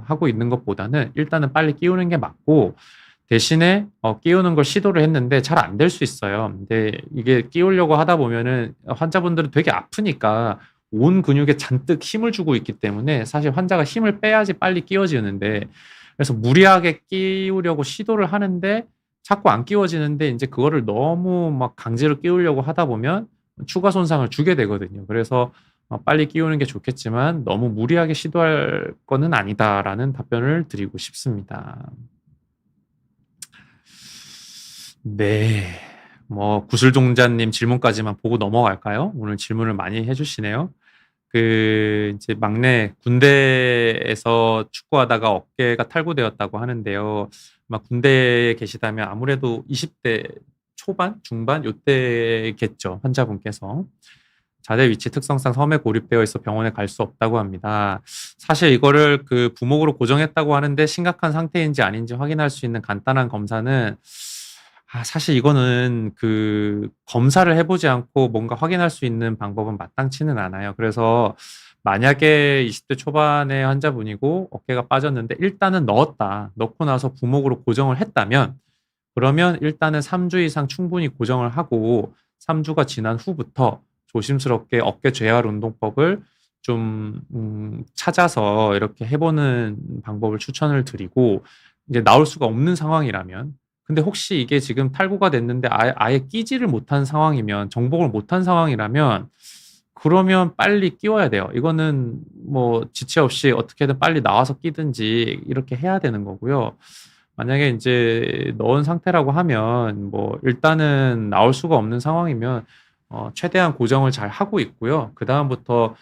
A: 하고 있는 것보다는 일단은 빨리 끼우는 게 맞고 대신에 끼우는 걸 시도를 했는데 잘 안 될 수 있어요. 근데 이게 끼우려고 하다 보면은 환자분들은 되게 아프니까 온 근육에 잔뜩 힘을 주고 있기 때문에 사실 환자가 힘을 빼야지 빨리 끼워지는데 그래서 무리하게 끼우려고 시도를 하는데 자꾸 안 끼워지는데 이제 그거를 너무 막 강제로 끼우려고 하다 보면 추가 손상을 주게 되거든요. 그래서 빨리 끼우는 게 좋겠지만 너무 무리하게 시도할 거는 아니다라는 답변을 드리고 싶습니다. 네. 뭐 구슬종자님 질문까지만 보고 넘어갈까요? 오늘 질문을 많이 해주시네요. 이제 막내 군대에서 축구하다가 어깨가 탈구되었다고 하는데요. 아마 군대에 계시다면 아무래도 20대 초반, 중반 요때겠죠. 환자분께서. 자대 위치 특성상 섬에 고립되어 있어 병원에 갈 수 없다고 합니다. 사실 이거를 부목으로 고정했다고 하는데 심각한 상태인지 아닌지 확인할 수 있는 간단한 검사는 사실 이거는 검사를 해보지 않고 뭔가 확인할 수 있는 방법은 마땅치는 않아요. 그래서 만약에 20대 초반의 환자분이고 어깨가 빠졌는데 일단은 넣고 나서 부목으로 고정을 했다면 그러면 일단은 3주 이상 충분히 고정을 하고 3주가 지난 후부터 조심스럽게 어깨 재활 운동법을 좀 찾아서 이렇게 해보는 방법을 추천을 드리고 이제 나올 수가 없는 상황이라면 근데 혹시 이게 지금 탈구가 됐는데 아예 끼지를 못한 상황이면 정복을 못한 상황이라면 그러면 빨리 끼워야 돼요. 이거는 뭐 지체 없이 어떻게든 빨리 나와서 끼든지 이렇게 해야 되는 거고요. 만약에 이제 넣은 상태라고 하면 뭐 일단은 나올 수가 없는 상황이면 최대한 고정을 잘 하고 있고요. 그다음부터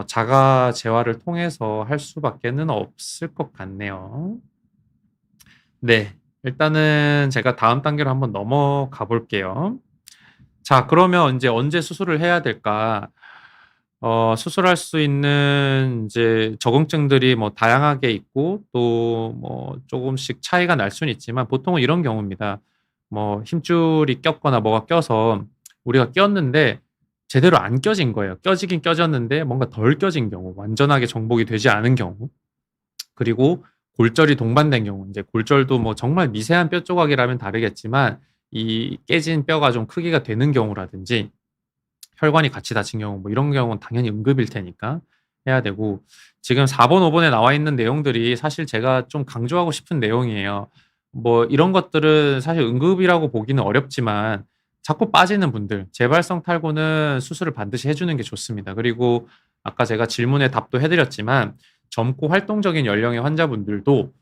A: 자가 재활을 통해서 할 수밖에는 없을 것 같네요. 네. 일단은 제가 다음 단계로 한번 넘어가 볼게요. 자, 그러면 이제 언제 수술을 해야 될까? 수술할 수 있는 이제 적응증들이 뭐 다양하게 있고 또 뭐 조금씩 차이가 날 수는 있지만 보통은 이런 경우입니다. 뭐 힘줄이 꼈거나 뭐가 껴서 우리가 꼈는데 제대로 안 껴진 거예요. 껴지긴 껴졌는데 뭔가 덜 껴진 경우, 완전하게 정복이 되지 않은 경우. 그리고 골절이 동반된 경우, 이제 골절도 뭐 정말 미세한 뼈 조각이라면 다르겠지만 이 깨진 뼈가 좀 크기가 되는 경우라든지 혈관이 같이 다친 경우 뭐 이런 경우는 당연히 응급일 테니까 해야 되고 지금 4번, 5번에 나와 있는 내용들이 사실 제가 좀 강조하고 싶은 내용이에요. 뭐 이런 것들은 사실 응급이라고 보기는 어렵지만 자꾸 빠지는 분들, 재발성 탈구는 수술을 반드시 해주는 게 좋습니다. 그리고 아까 제가 질문에 답도 해드렸지만 젊고 활동적인 연령의 환자분들도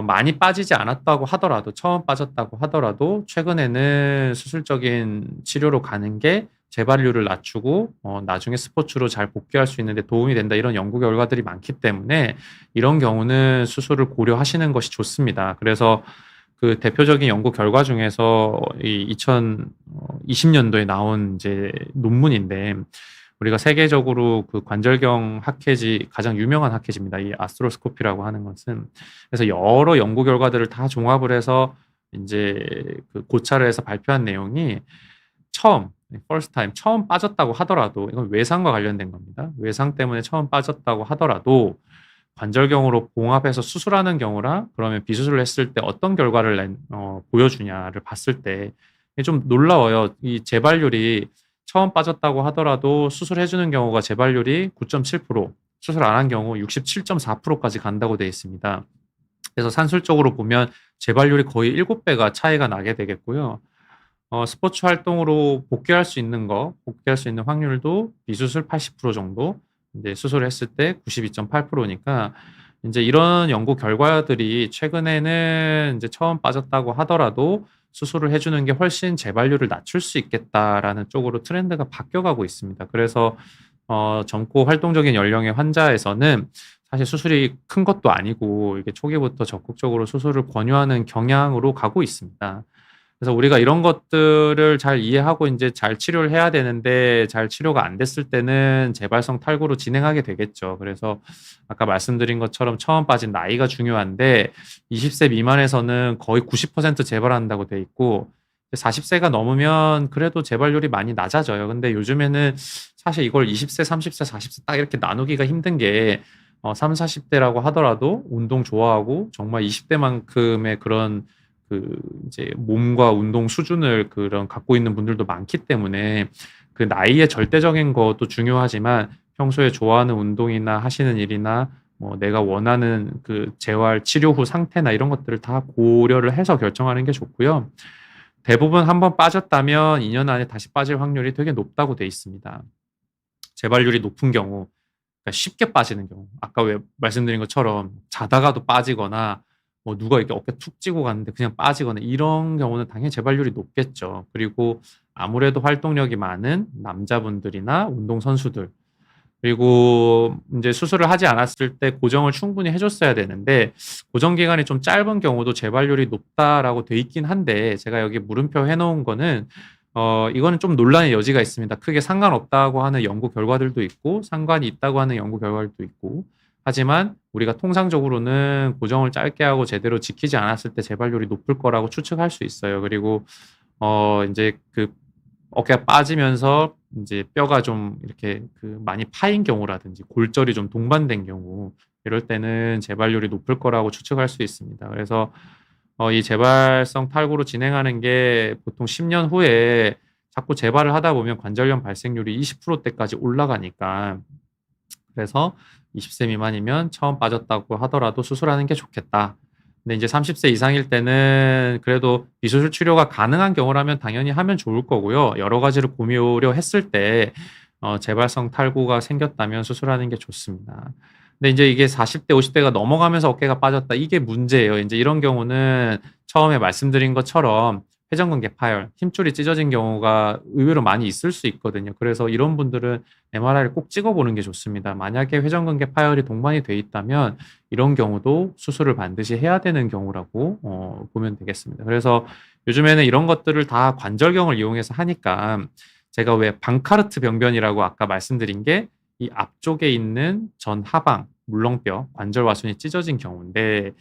A: 많이 빠지지 않았다고 하더라도 처음 빠졌다고 하더라도 최근에는 수술적인 치료로 가는 게 재발률을 낮추고 나중에 스포츠로 잘 복귀할 수 있는 데 도움이 된다 이런 연구 결과들이 많기 때문에 이런 경우는 수술을 고려하시는 것이 좋습니다. 그래서 대표적인 연구 결과 중에서 이 2020년도에 나온 이제 논문인데 우리가 세계적으로 관절경 학회지 가장 유명한 학회지입니다. 이 아스트로스코피라고 하는 것은 그래서 여러 연구 결과들을 다 종합을 해서 이제 고찰을 해서 발표한 내용이 first time 처음 빠졌다고 하더라도 이건 외상과 관련된 겁니다. 외상 때문에 처음 빠졌다고 하더라도 관절경으로 봉합해서 수술하는 경우랑 그러면 비수술을 했을 때 어떤 결과를 보여주냐를 봤을 때 좀 놀라워요. 이 재발률이 처음 빠졌다고 하더라도 수술해주는 경우가 재발률이 9.7%, 수술 안 한 경우 67.4%까지 간다고 되어 있습니다. 그래서 산술적으로 보면 재발률이 거의 7배가 차이가 나게 되겠고요. 스포츠 활동으로 복귀할 수 있는 확률도 비수술 80% 정도, 이제 수술을 했을 때 92.8%니까 인제 이런 연구 결과들이 최근에는 인제 처음 빠졌다고 하더라도 수술을 해 주는 게 훨씬 재발률을 낮출 수 있겠다라는 쪽으로 트렌드가 바뀌어가고 있습니다. 그래서 젊고 활동적인 연령의 환자에서는 사실 수술이 큰 것도 아니고 이게 초기부터 적극적으로 수술을 권유하는 경향으로 가고 있습니다. 그래서 우리가 이런 것들을 잘 이해하고 인제 잘 치료를 해야 되는데 잘 치료가 안 됐을 때는 재발성 탈구로 진행하게 되겠죠. 그래서 아까 말씀드린 것처럼 처음 빠진 나이가 중요한데 20세 미만에서는 거의 90% 재발한다고 돼 있고 40 세가 넘으면 그래도 재발률이 많이 낮아져요. 근데 요즘에는 사실 이걸 20 세, 30 세, 40세 딱 이렇게 나누기가 힘든 게 30-40 대라고 하더라도 운동 좋아하고 정말 20 대만큼의 그런 그 이제 몸과 운동 수준을 그런 갖고 있는 분들도 많기 때문에 그 나이의 절대적인 것도 중요하지만 평소에 좋아하는 운동이나 하시는 일이나 뭐 내가 원하는 그 재활 치료 후 상태나 이런 것들을 다 고려를 해서 결정하는 게 좋고요. 대부분 한번 빠졌다면 2년 안에 다시 빠질 확률이 되게 높다고 돼 있습니다. 재발률이 높은 경우 그러니까 쉽게 빠지는 경우 아까 왜 말씀드린 것처럼 자다가도 빠지거나 뭐 누가 이렇게 어깨 툭 찌고 갔는데 그냥 빠지거나 이런 경우는 당연히 재발률이 높겠죠. 그리고 아무래도 활동력이 많은 남자분들이나 운동선수들 그리고 인제 수술을 하지 않았을 때 고정을 충분히 해 줬어야 되는데 고정 기간이 좀 짧은 경우도 재발률이 높다라고 돼 있긴 한데 제가 여기 물음표 해 놓은 거는 이거는 좀 논란의 여지가 있습니다. 크게 상관없다고 하는 연구 결과들도 있고 상관이 있다고 하는 연구 결과들도 있고 하지만 우리가 통상적으로는 고정을 짧게 하고 제대로 지키지 않았을 때 재발률이 높을 거라고 추측할 수 있어요. 그리고 인제 그 어깨가 빠지면서 인제 뼈가 좀 이렇게 그 많이 파인 경우라든지 골절이 좀 동반된 경우 이럴 때는 재발률이 높을 거라고 추측할 수 있습니다. 그래서 이 재발성 탈구로 진행하는 게 보통 10년 후에 자꾸 재발을 하다 보면 관절염 발생률이 20% 대까지 올라가니까 그래서 20세 미만이면 처음 빠졌다고 하더라도 수술하는 게 좋겠다. 근데 인제 30세 이상일 때는 그래도 비수술 치료가 가능한 경우라면 당연히 하면 좋을 거고요. 여러 가지를 고려를 했을 때 재발성 탈구가 생겼다면 수술하는 게 좋습니다. 근데 인제 이게 40대 50 대가 넘어가면서 어깨가 빠졌다 이게 문제예요. 인제 이런 경우는 처음에 말씀드린 것처럼 회전근개 파열, 힘줄이 찢어진 경우가 의외로 많이 있을 수 있거든요. 그래서 이런 분들은 MRI를 꼭 찍어 보는 게 좋습니다. 만약에 회전근개 파열이 동반이 돼 있다면 이런 경우도 수술을 반드시 해야 되는 경우라고 보면 되겠습니다. 그래서 요즘에는 이런 것들을 다 관절경을 이용해서 하니까 제가 왜 방카르트 병변이라고 아까 말씀드린 게 이 앞쪽에 있는 전하방 물렁뼈 관절과순이 찢어진 경우인데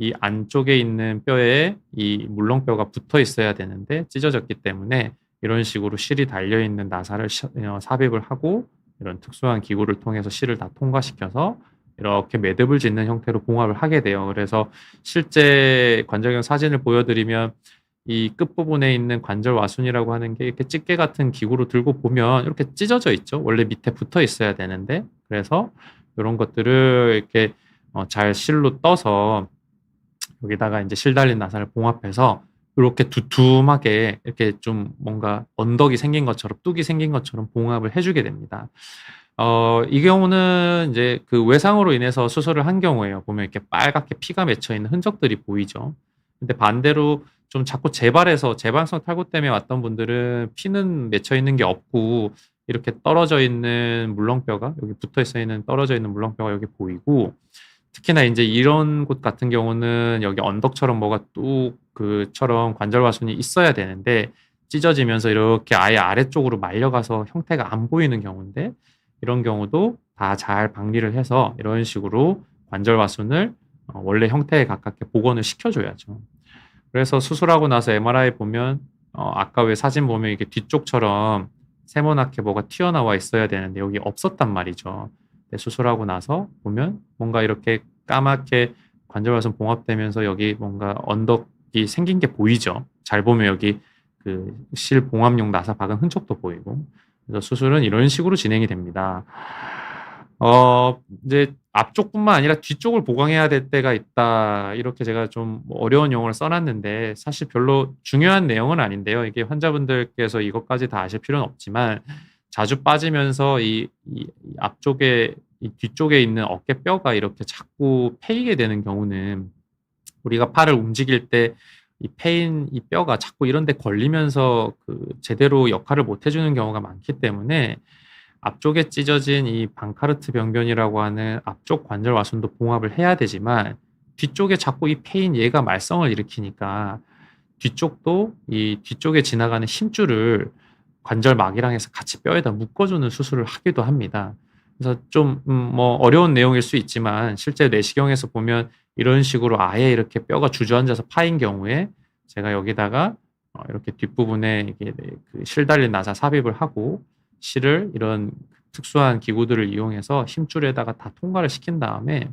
A: 이 안쪽에 있는 뼈에 이 물렁뼈가 붙어 있어야 되는데 찢어졌기 때문에 이런 식으로 실이 달려 있는 나사를 삽입을 하고 이런 특수한 기구를 통해서 실을 다 통과시켜서 이렇게 매듭을 짓는 형태로 봉합을 하게 돼요. 그래서 실제 관절경 사진을 보여드리면 이 끝부분에 있는 관절와순이라고 하는 게 이렇게 집게 같은 기구로 들고 보면 이렇게 찢어져 있죠. 원래 밑에 붙어 있어야 되는데 그래서 요런 것들을 이렇게 잘 실로 떠서 여기다가 인제 실 달린 나사를 봉합해서 요렇게 두툼하게 이렇게 좀 뭔가 언덕이 생긴 것처럼 뚝이 생긴 것처럼 봉합을 해 주게 됩니다. 이 경우는 인제 그 외상으로 인해서 수술을 한 경우에요. 보면 이렇게 빨갛게 피가 맺혀 있는 흔적들이 보이죠. 근데 반대로 좀 자꾸 재발해서 재발성 탈구 때문에 왔던 분들은 피는 맺혀 있는 게 없고 이렇게 떨어져 있는 물렁뼈가 여기 붙어 있는 떨어져 있는 물렁뼈가 여기 보이고 특히나 인제 이런 곳 같은 경우는 여기 언덕처럼 뭐가 뚝 그처럼 관절과순이 있어야 되는데 찢어지면서 이렇게 아예 아래쪽으로 말려가서 형태가 안 보이는 경우인데 이런 경우도 다 잘 방리를 해서 이런 식으로 관절과순을 원래 형태에 가깝게 복원을 시켜 줘야죠. 그래서 수술하고 나서 MRI 보면 아까 왜 사진 보면 이게 뒤쪽처럼 세모나게 뭐가 튀어나와 있어야 되는데 여기 없었단 말이죠. 근데 수술하고 나서 보면 뭔가 이렇게 까맣게 관절과는 봉합되면서 여기 뭔가 언덕이 생긴 게 보이죠. 잘 보면 여기 그 실 봉합용 나사 박은 흔적도 보이고. 그래서 수술은 이런 식으로 진행이 됩니다. 이제 앞쪽뿐만 아니라 뒤쪽을 보강해야 될 때가 있다. 이렇게 제가 좀 어려운 용어를 써 놨는데 사실 별로 중요한 내용은 아닌데요. 이게 환자분들께서 이것까지 다 아실 필요는 없지만 자주 빠지면서 이 앞쪽에 이 뒤쪽에 있는 어깨뼈가 이렇게 자꾸 패이게 되는 경우는 우리가 팔을 움직일 때 이 패인 이 뼈가 자꾸 이런 데 걸리면서 제대로 역할을 못 해 주는 경우가 많기 때문에 앞쪽에 찢어진 이 방카르트 병변이라고 하는 앞쪽 관절 와순도 봉합을 해야 되지만 뒤쪽에 자꾸 이 패인 얘가 말썽을 일으키니까 뒤쪽도 이 뒤쪽에 지나가는 힘줄을 관절막이랑 해서 같이 뼈에다 묶어주는 수술을 하기도 합니다. 그래서 좀 뭐 어려운 내용일 수 있지만 실제 내시경에서 보면 이런 식으로 아예 이렇게 뼈가 주저앉아서 파인 경우에 제가 여기다가 이렇게 뒷부분에 이게 실 달린 나사 삽입을 하고 실을 이런 특수한 기구들을 이용해서 힘줄에다가 다 통과를 시킨 다음에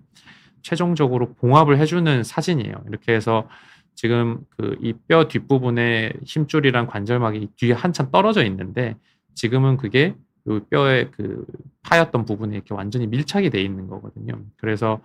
A: 최종적으로 봉합을 해주는 사진이에요. 이렇게 해서 지금 이 뼈 뒷부분에 힘줄이랑 관절막이 뒤에 한참 떨어져 있는데 지금은 그게 요 뼈의 파였던 부분에 이렇게 완전히 밀착이 돼 있는 거거든요. 그래서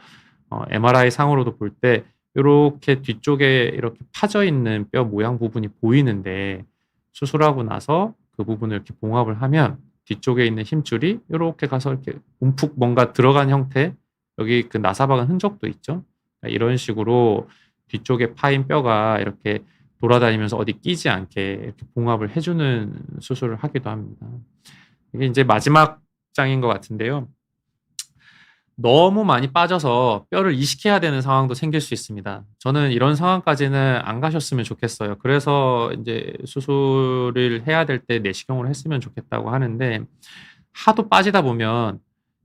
A: MRI 상으로도 볼 때 요렇게 뒤쪽에 이렇게 파져 있는 뼈 모양 부분이 보이는데 수술하고 나서 그 부분을 이렇게 봉합을 하면 뒤쪽에 있는 힘줄이 요렇게 가서 이렇게 움푹 뭔가 들어간 형태, 여기 나사 박은 흔적도 있죠. 이런 식으로 뒤쪽에 파인 뼈가 이렇게 돌아다니면서 어디 끼지 않게 이렇게 봉합을 해주는 수술을 하기도 합니다. 이게 이제 마지막 장인 것 같은데요. 너무 많이 빠져서 뼈를 이식해야 되는 상황도 생길 수 있습니다. 저는 이런 상황까지는 안 가셨으면 좋겠어요. 그래서 이제 수술을 해야 될 때 내시경으로 했으면 좋겠다고 하는데 하도 빠지다 보면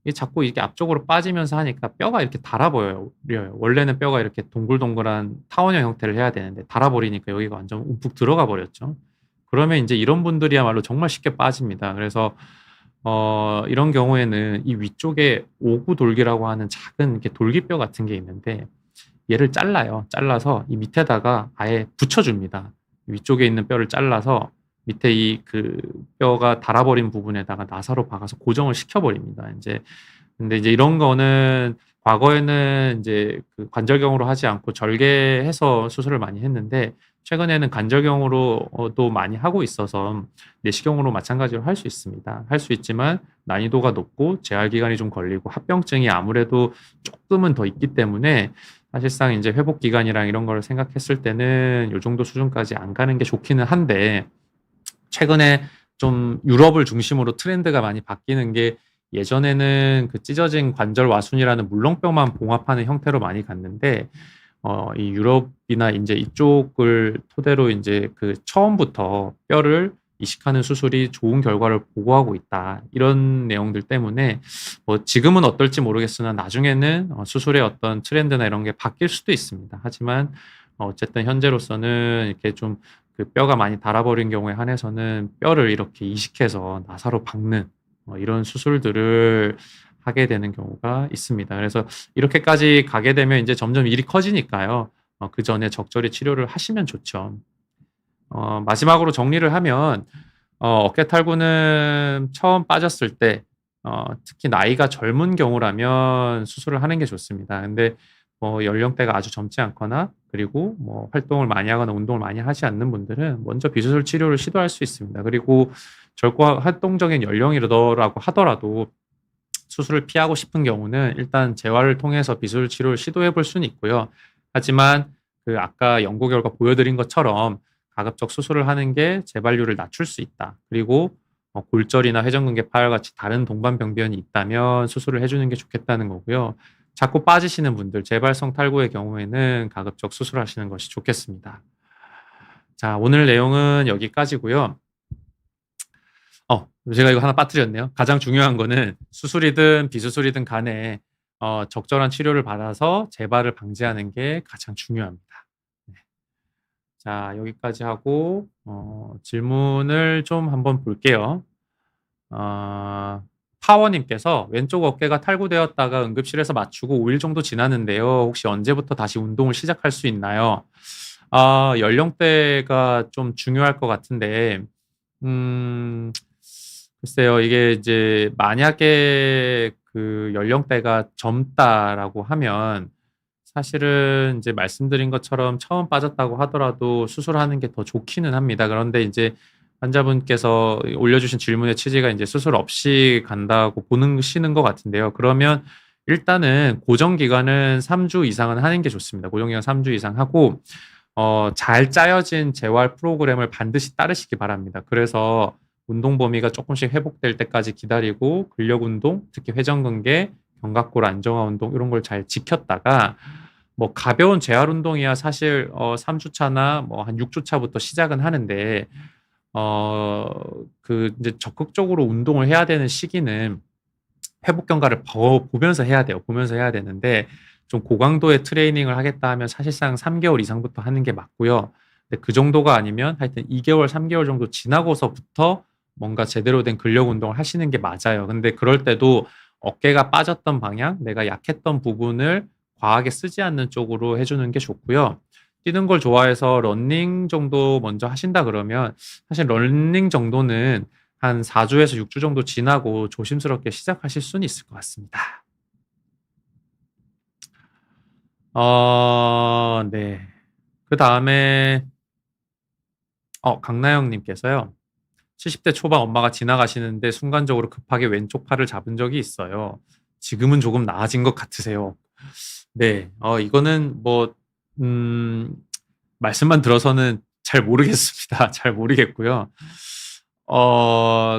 A: 이게 자꾸 이렇게 앞쪽으로 빠지면서 하니까 뼈가 이렇게 달아버려요. 원래는 뼈가 이렇게 동글동글한 타원형 형태를 해야 되는데 달아버리니까 여기가 완전 움푹 들어가 버렸죠. 그러면 이제 이런 분들이야말로 정말 쉽게 빠집니다. 그래서 이런 경우에는 이 위쪽에 오구돌기라고 하는 작은 이렇게 돌기뼈 같은 게 있는데 얘를 잘라요. 잘라서 이 밑에다가 아예 붙여줍니다. 위쪽에 있는 뼈를 잘라서 밑에 뼈가 달아버린 부분에다가 나사로 박아서 고정을 시켜버립니다. 근데 이제 이런 거는 과거에는 이제 관절경으로 하지 않고 절개해서 수술을 많이 했는데 최근에는 관절경으로도 많이 하고 있어서 내시경으로 마찬가지로 할 수 있습니다. 할 수 있지만 난이도가 높고 재활 기간이 좀 걸리고 합병증이 아무래도 조금은 더 있기 때문에 사실상 이제 회복 기간이랑 이런 걸 생각했을 때는 요 정도 수준까지 안 가는 게 좋기는 한데 최근에 좀 유럽을 중심으로 트렌드가 많이 바뀌는 게 예전에는 찢어진 관절 와순이라는 물렁뼈만 봉합하는 형태로 많이 갔는데 이 유럽이나 이제 이쪽을 토대로 이제 처음부터 뼈를 이식하는 수술이 좋은 결과를 보고하고 있다. 이런 내용들 때문에 지금은 어떨지 모르겠으나 나중에는 수술의 어떤 트렌드나 이런 게 바뀔 수도 있습니다. 하지만 어쨌든 현재로서는 이렇게 좀 뼈가 많이 달아버린 경우에 한해서는 뼈를 이렇게 이식해서 나사로 박는 이런 수술들을 하게 되는 경우가 있습니다. 그래서 이렇게까지 가게 되면 이제 점점 일이 커지니까요. 그 전에 적절히 치료를 하시면 좋죠. 마지막으로 정리를 하면 어깨 탈구는 처음 빠졌을 때 특히 나이가 젊은 경우라면 수술을 하는 게 좋습니다. 근데 연령대가 아주 젊지 않거나 그리고 활동을 많이 하거나 운동을 많이 하지 않는 분들은 먼저 비수술 치료를 시도할 수 있습니다. 그리고 젊고 활동적인 연령이라고 하더라도 수술을 피하고 싶은 경우는 일단 재활을 통해서 비수술 치료를 시도해 볼 수는 있고요. 하지만 아까 연구 결과 보여드린 것처럼 가급적 수술을 하는 게 재발률을 낮출 수 있다. 그리고 골절이나 회전근개 파열 같이 다른 동반병변이 있다면 수술을 해주는 게 좋겠다는 거고요. 자꾸 빠지시는 분들, 재발성 탈구의 경우에는 가급적 수술하시는 것이 좋겠습니다. 자, 오늘 내용은 여기까지고요. 제가 이거 하나 빠뜨렸네요. 가장 중요한 거는 수술이든 비수술이든 간에 적절한 치료를 받아서 재발을 방지하는 게 가장 중요합니다. 네. 자, 여기까지 하고 질문을 좀 한번 볼게요. 파워님께서 왼쪽 어깨가 탈구되었다가 응급실에서 맞추고 5일 정도 지났는데요. 혹시 언제부터 다시 운동을 시작할 수 있나요? 연령대가 좀 중요할 것 같은데 글쎄요. 이게 이제 만약에 연령대가 젊다라고 하면 사실은 이제 말씀드린 것처럼 처음 빠졌다고 하더라도 수술하는 게 더 좋기는 합니다. 그런데 이제 환자분께서 올려주신 질문의 취지가 이제 수술 없이 간다고 보시는 것 같은데요. 그러면 일단은 고정 기간은 3주 이상은 하는 게 좋습니다. 고정 기간 3주 이상 하고 잘 짜여진 재활 프로그램을 반드시 따르시기 바랍니다. 그래서 운동 범위가 조금씩 회복될 때까지 기다리고 근력 운동, 특히 회전근개, 견갑골 안정화 운동 이런 걸 잘 지켰다가 뭐 가벼운 재활 운동이야 사실 3주 차나 뭐 한 6주 차부터 시작은 하는데 어 이제 적극적으로 운동을 해야 되는 시기는 회복 경과를 보면서 해야 돼요. 보면서 해야 되는데 좀 고강도의 트레이닝을 하겠다 하면 사실상 3개월 이상부터 하는 게 맞고요. 근데 그 정도가 아니면 하여튼 2개월, 3개월 정도 지나고서부터 뭔가 제대로 된 근력 운동을 하시는 게 맞아요. 근데 그럴 때도 어깨가 빠졌던 방향, 내가 약했던 부분을 과하게 쓰지 않는 쪽으로 해주는 게 좋고요. 뛰는 걸 좋아해서 러닝 정도 먼저 하신다 그러면 사실 러닝 정도는 한 4주에서 6주 정도 지나고 조심스럽게 시작하실 수는 있을 것 같습니다. 네. 그 다음에 강나영님께서요. 70대 초반 엄마가 지나가시는데 순간적으로 급하게 왼쪽 팔을 잡은 적이 있어요. 지금은 조금 나아진 것 같으세요. 네. 이거는 뭐 말씀만 들어서는 잘 모르겠습니다. 잘 모르겠고요.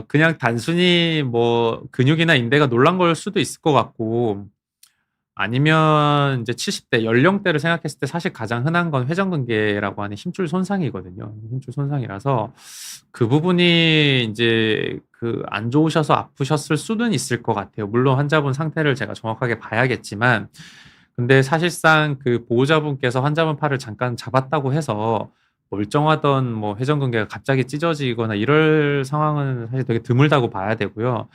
A: 그냥 단순히 뭐 근육이나 인대가 놀란 걸 수도 있을 것 같고 아니면 이제 70대 연령대를 생각했을 때 사실 가장 흔한 건 회전근개라고 하는 힘줄 손상이거든요. 힘줄 손상이라서 그 부분이 이제 안 좋으셔서 아프셨을 수는 있을 것 같아요. 물론 환자분 상태를 제가 정확하게 봐야겠지만 근데 사실상 그 보호자분께서 환자분 팔을 잠깐 잡았다고 해서 멀쩡하던 뭐 회전근개가 갑자기 찢어지거나 이럴 상황은 사실 되게 드물다고 봐야 되고요.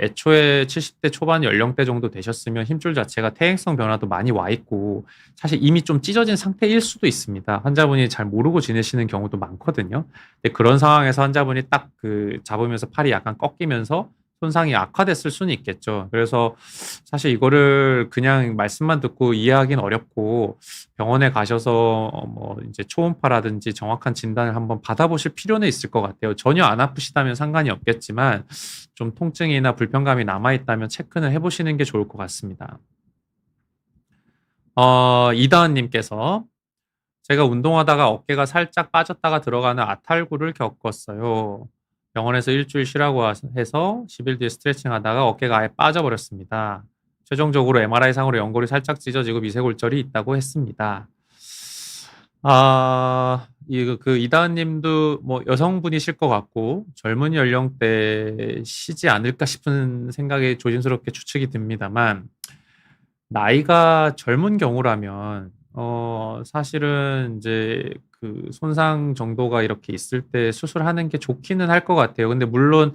A: 애초에 70대 초반 연령대 정도 되셨으면 힘줄 자체가 퇴행성 변화도 많이 와 있고 사실 이미 좀 찢어진 상태일 수도 있습니다. 환자분이 잘 모르고 지내시는 경우도 많거든요. 근데 그런 상황에서 환자분이 딱 잡으면서 팔이 약간 꺾이면서 손상이 악화됐을 수는 있겠죠. 그래서 사실 이거를 그냥 말씀만 듣고 이해하기는 어렵고 병원에 가셔서 뭐 이제 초음파라든지 정확한 진단을 한번 받아보실 필요는 있을 것 같아요. 전혀 안 아프시다면 상관이 없겠지만 좀 통증이나 불편감이 남아있다면 체크는 해보시는 게 좋을 것 같습니다. 이다은님께서 제가 운동하다가 어깨가 살짝 빠졌다가 들어가는 아탈구를 겪었어요. 병원에서 일주일 쉬라고 해서 10일 뒤에 스트레칭 하다가 어깨가 아예 빠져버렸습니다. 최종적으로 MRI상으로 연골이 살짝 찢어지고 미세골절이 있다고 했습니다. 이다은 님도 뭐 여성분이실 것 같고 젊은 연령대시지 않을까 싶은 생각이 조심스럽게 추측이 듭니다만 나이가 젊은 경우라면 사실은 이제 손상 정도가 이렇게 있을 때 수술하는 게 좋기는 할 것 같아요. 근데 물론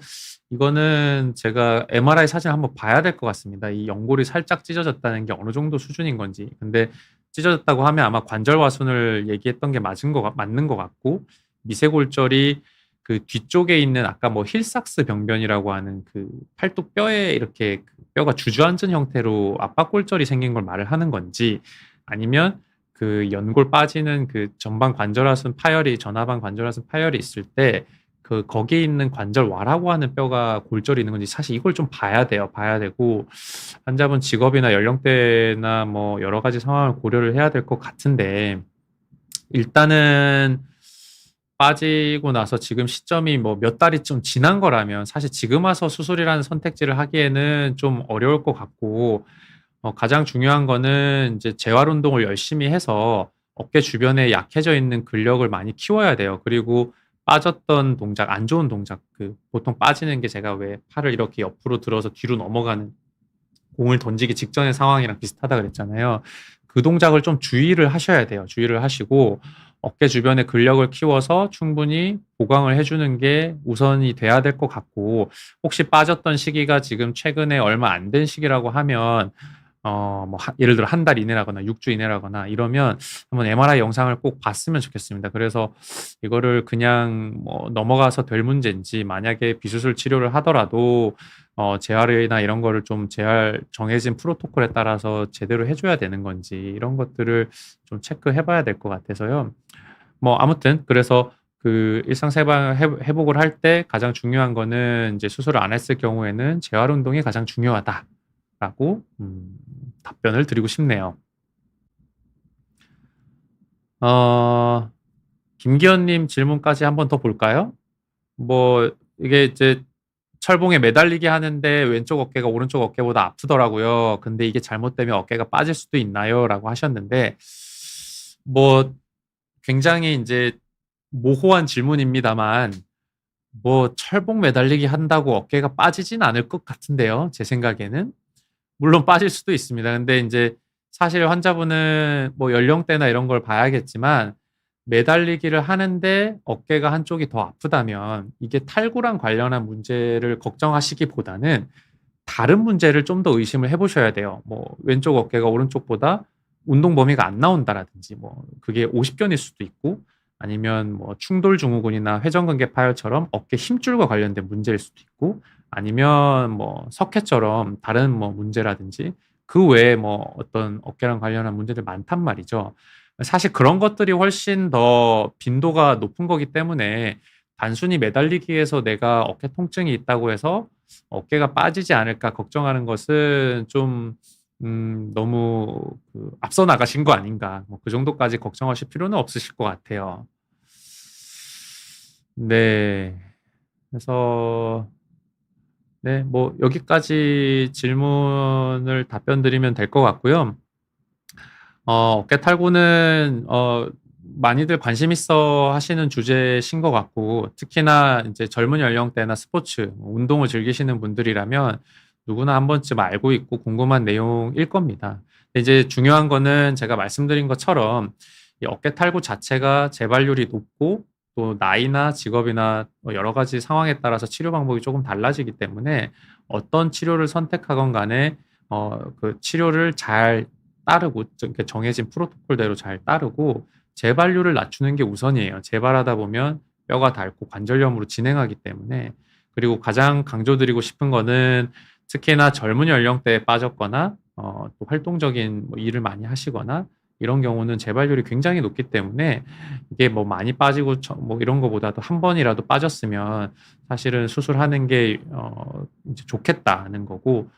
A: 이거는 제가 MRI 사진을 한번 봐야 될 것 같습니다. 이 연골이 살짝 찢어졌다는 게 어느 정도 수준인 건지. 근데 찢어졌다고 하면 아마 관절화순을 얘기했던 게 맞는 것 같고 미세골절이 뒤쪽에 있는 아까 뭐 힐삭스 병변이라고 하는 팔뚝 뼈에 이렇게 뼈가 주저앉은 형태로 압박골절이 생긴 걸 말을 하는 건지 아니면 연골 빠지는 전방 관절하순 파열이 전하방 관절하순 파열이 있을 때 거기에 있는 관절와라고 하는 뼈가 골절이 있는 건지 사실 이걸 좀 봐야 돼요. 봐야 되고 환자분 직업이나 연령대나 뭐 여러 가지 상황을 고려를 해야 될 것 같은데 일단은 빠지고 나서 지금 시점이 뭐 몇 달이 좀 지난 거라면 사실 지금 와서 수술이라는 선택지를 하기에는 좀 어려울 것 같고 가장 중요한 거는 이제 재활 운동을 열심히 해서 어깨 주변에 약해져 있는 근력을 많이 키워야 돼요. 그리고 빠졌던 동작, 안 좋은 동작, 보통 빠지는 게 제가 왜 팔을 이렇게 옆으로 들어서 뒤로 넘어가는 공을 던지기 직전의 상황이랑 비슷하다 그랬잖아요. 그 동작을 좀 주의를 하셔야 돼요. 주의를 하시고 어깨 주변에 근력을 키워서 충분히 보강을 해주는 게 우선이 돼야 될 것 같고 혹시 빠졌던 시기가 지금 최근에 얼마 안 된 시기라고 하면 예를 들어 한 달 이내라거나 6주 이내라거나 이러면 한번 MRI 영상을 꼭 봤으면 좋겠습니다. 그래서 이거를 그냥 뭐 넘어가서 될 문제인지 만약에 비수술 치료를 하더라도 재활이나 이런 거를 좀 정해진 프로토콜에 따라서 제대로 해줘야 되는 건지 이런 것들을 좀 체크해봐야 될 것 같아서요. 뭐 아무튼 그래서 그 일상생활 회복을 할 때 가장 중요한 거는 이제 수술을 안 했을 경우에는 재활 운동이 가장 중요하다라고 답변을 드리고 싶네요. 어, 김기현님 질문까지 한번 더 볼까요? 뭐 이게 이제 철봉에 매달리기 하는데 왼쪽 어깨가 오른쪽 어깨보다 아프더라고요. 근데 이게 잘못되면 어깨가 빠질 수도 있나요? 라고 하셨는데, 뭐 굉장히 이제 모호한 질문입니다만, 뭐 철봉 매달리기 한다고 어깨가 빠지진 않을 것 같은데요. 제 생각에는. 물론 빠질 수도 있습니다. 근데 이제 사실 환자분은 뭐 연령대나 이런 걸 봐야겠지만 매달리기를 하는데 어깨가 한쪽이 더 아프다면 이게 탈구랑 관련한 문제를 걱정하시기보다는 다른 문제를 좀 더 의심을 해보셔야 돼요. 뭐 왼쪽 어깨가 오른쪽보다 운동 범위가 안 나온다라든지 뭐 그게 오십견일 수도 있고 아니면 뭐 충돌 증후군이나 회전근개 파열처럼 어깨 힘줄과 관련된 문제일 수도 있고 아니면 뭐 석회처럼 다른 뭐 문제라든지 그 외에 뭐 어떤 어깨랑 관련한 문제들 많단 말이죠. 사실 그런 것들이 훨씬 더 빈도가 높은 거기 때문에 단순히 매달리기에서 내가 어깨 통증이 있다고 해서 어깨가 빠지지 않을까 걱정하는 것은 좀 너무 그 앞서 나가신 거 아닌가. 뭐 그 정도까지 걱정하실 필요는 없으실 것 같아요. 네. 그래서 네, 뭐 여기까지 질문을 답변 드리면 될 것 같고요. 어깨 탈구는 많이들 관심 있어 하시는 주제신 것 같고 특히나 이제 젊은 연령대나 스포츠, 운동을 즐기시는 분들이라면 누구나 한 번쯤 알고 있고 궁금한 내용일 겁니다. 근데 이제 중요한 거는 제가 말씀드린 것처럼 이 어깨 탈구 자체가 재발률이 높고 또 나이나 직업이나 뭐 여러 가지 상황에 따라서 치료 방법이 조금 달라지기 때문에 어떤 치료를 선택하건 간에 그 치료를 잘 따르고 이렇게 정해진 프로토콜대로 잘 따르고 재발률을 낮추는 게 우선이에요. 재발하다 보면 뼈가 닳고 관절염으로 진행하기 때문에 그리고 가장 강조드리고 싶은 거는 특히나 젊은 연령대에 빠졌거나 또 활동적인 뭐 일을 많이 하시거나 이런 경우는 재발률이 굉장히 높기 때문에 이게 뭐 많이 빠지고 뭐 이런 거보다도 한 번이라도 빠졌으면 사실은 수술하는 게 이제 좋겠다는 거고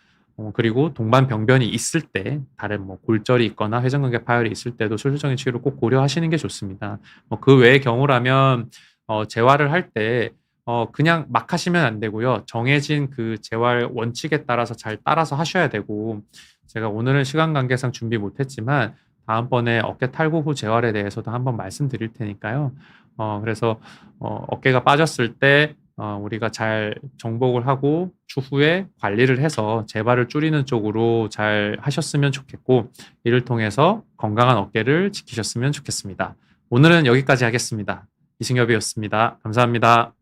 A: 그리고 동반 병변이 있을 때 다른 뭐 골절이 있거나 회전근개 파열이 있을 때도 수술적인 치료를 꼭 고려하시는 게 좋습니다. 뭐 그 외의 경우라면 재활을 할 때 그냥 막 하시면 안 되고요. 정해진 그 재활 원칙에 따라서 잘 따라서 하셔야 되고 제가 오늘은 시간 관계상 준비 못했지만 다음번에 어깨 탈구 후 재활에 대해서도 한번 말씀드릴 테니까요. 그래서 어깨가 빠졌을 때 우리가 잘 정복을 하고 추후에 관리를 해서 재발을 줄이는 쪽으로 잘 하셨으면 좋겠고 이를 통해서 건강한 어깨를 지키셨으면 좋겠습니다. 오늘은 여기까지 하겠습니다. 이승엽이었습니다. 감사합니다.